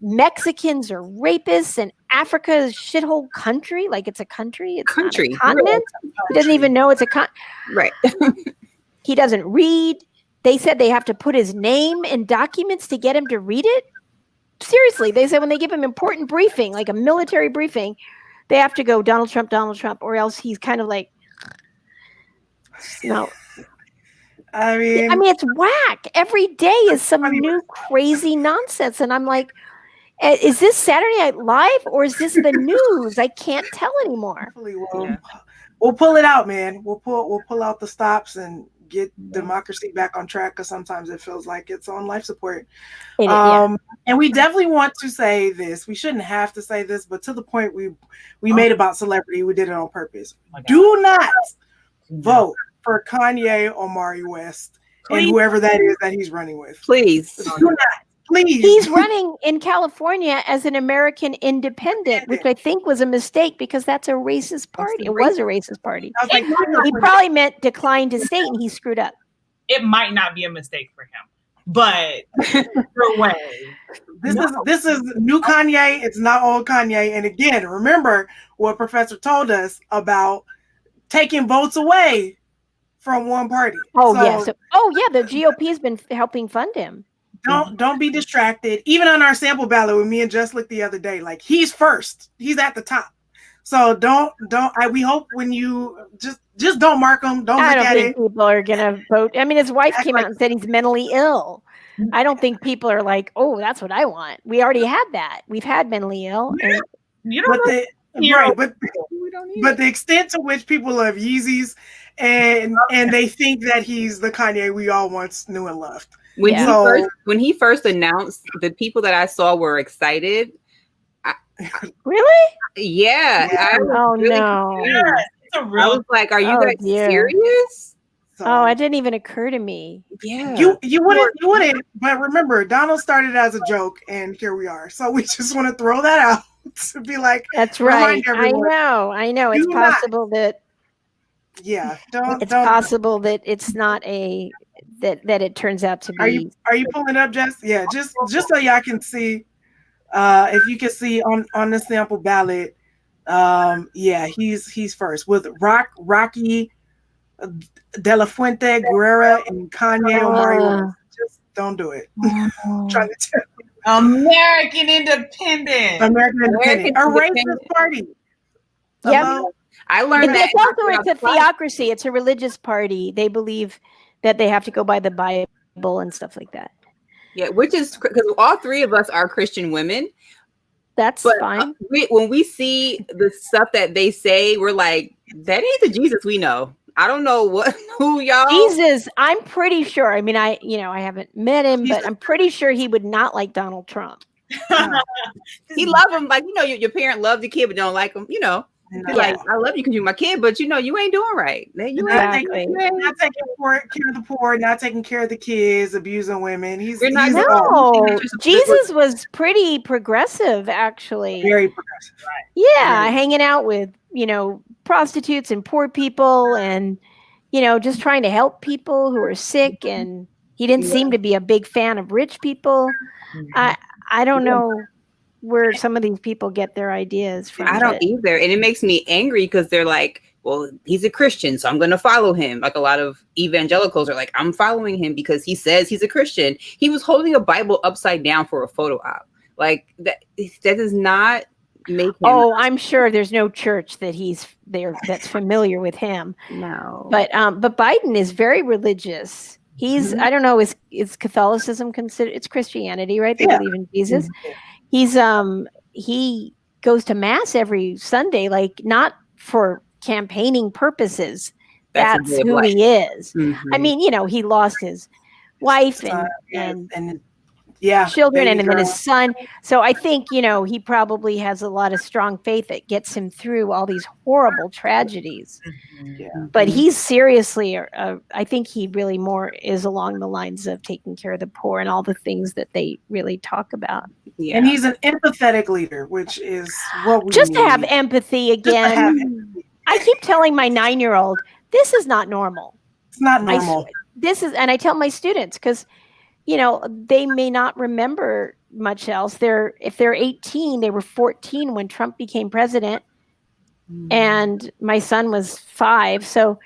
Mexicans are rapists, and Africa is a shithole country. Like, it's a country. It's not a continent. He doesn't even know it's a continent. Right. He doesn't read. they said they have to put his name in documents to get him to read it. Seriously, they said when they give him important briefing, like a military briefing, they have to go Donald Trump, or else he's kind of like, no. I mean, it's whack. Every day is some new crazy nonsense, and I'm like, is this Saturday Night Live or is this the news? I can't tell anymore. We'll pull it out, man. We'll pull out the stops and get democracy back on track, because sometimes it feels like it's on life support. And we definitely want to say this. We shouldn't have to say this, but to the point we made about celebrity, we did it on purpose. Do not vote for Kanye or Mari West and whoever that is that he's running with. Please. Do not. Please. He's running in California as an American independent, which I think was a mistake because that's a racist party. It was a racist party. He probably meant decline to state, and he screwed up. It might not be a mistake for him, but either way. This is new Kanye. It's not old Kanye. And again, remember what Professor told us about taking votes away from one party. The GOP has been helping fund him. Don't be distracted. Even on our sample ballot with me and Jess looked the other day, like he's first. He's at the top. So we hope when you just don't mark him. I don't think people are gonna vote. I mean, his wife came out and said he's mentally ill. I don't think people are like, oh, that's what I want. We already had that. We've had mentally ill. And but the extent to which people love Yeezys and they think that he's the Kanye we all once knew and loved. When he first announced, the people that I saw were excited. Really? Yeah. I was like, are you guys serious? So, it didn't even occur to me. Yeah. You wouldn't, but remember, Donald started as a joke and here we are. So we just want to throw that out to be like, that's right. I know. It's possible that possible that it's not a that it turns out to be. Are you pulling up, Jess? Yeah, just so y'all can see. If you can see on the sample ballot, he's first with Rocky De La Fuente, Guerra, and Kanye Omari. Just don't do it. Trying to tell you. American Independent, a racist party. Yeah, I learned that. It's a theocracy. It's a religious party. They believe that they have to go by the Bible and stuff like that. Yeah, which is because all three of us are Christian women. That's fine. When we see the stuff that they say, we're like, that ain't the Jesus we know. I don't know who y'all. Jesus, I'm pretty sure. I mean, I haven't met him, but I'm pretty sure he would not like Donald Trump. He loved him, like your parent loved the kid, but don't like him. Like, I love you because you're my kid, but you ain't doing right. You not taking care of the poor, not taking care of the kids, abusing women. Jesus was pretty progressive, actually. Very progressive, right? Yeah, hanging out with prostitutes and poor people, and just trying to help people who are sick. And he didn't seem to be a big fan of rich people. I don't know where some of these people get their ideas from. I don't either. And it makes me angry because they're like, well, he's a Christian, so I'm going to follow him. Like a lot of evangelicals are like, I'm following him because he says he's a Christian. He was holding a Bible upside down for a photo op. Like that does not make him. Oh, I'm sure there's no church that he's there that's familiar with him. No. But Biden is very religious. He's, I don't know, is Catholicism considered? It's Christianity, right? They believe in Jesus. He's he goes to mass every Sunday, like not for campaigning purposes. That's who he is. I mean, he lost his wife and children and then his son. So I think, he probably has a lot of strong faith that gets him through all these horrible tragedies. But he's seriously, I think he really more is along the lines of taking care of the poor and all the things that they really talk about. Yeah. And he's an empathetic leader, which is what we need. To have empathy again. I keep telling my 9-year-old, this is not normal. It's not normal. And I tell my students, because they may not remember much else. If they're 18, they were 14 when Trump became president, and my son was 5. So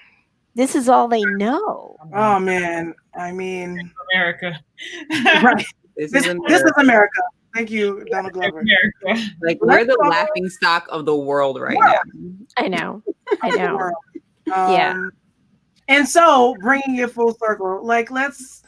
This is all they know. Oh man, I mean, America. right. This This is America. Thank you, Donald Glover. America. like we're the laughing stock of the world right now. I know. I know. Yeah. And so, bringing it full circle, like let's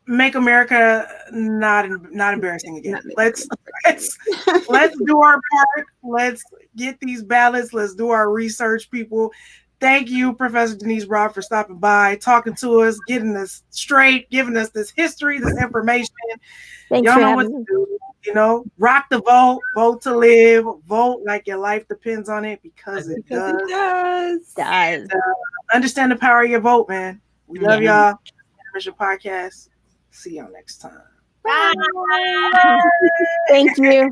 make America not embarrassing again. Let's do our part. Let's get these ballots. Let's do our research, people. Thank you, Professor Denise Robb, for stopping by, talking to us, getting us straight, giving us this history, this information. Thanks Y'all for know what having to me. do. You know, rock the vote, vote to live, vote like your life depends on it because it does. Understand the power of your vote, man. We love y'all. Intermission Podcast. See y'all next time. Bye. Thank you.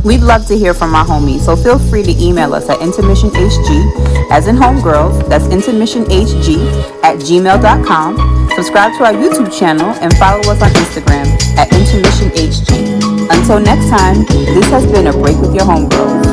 We'd love to hear from our homies, so feel free to email us at IntermissionHG, as in Homegirls, that's IntermissionHG@gmail.com. Subscribe to our YouTube channel and follow us on Instagram at IntermissionHG. Until next time, this has been A Break with Your Homegirls.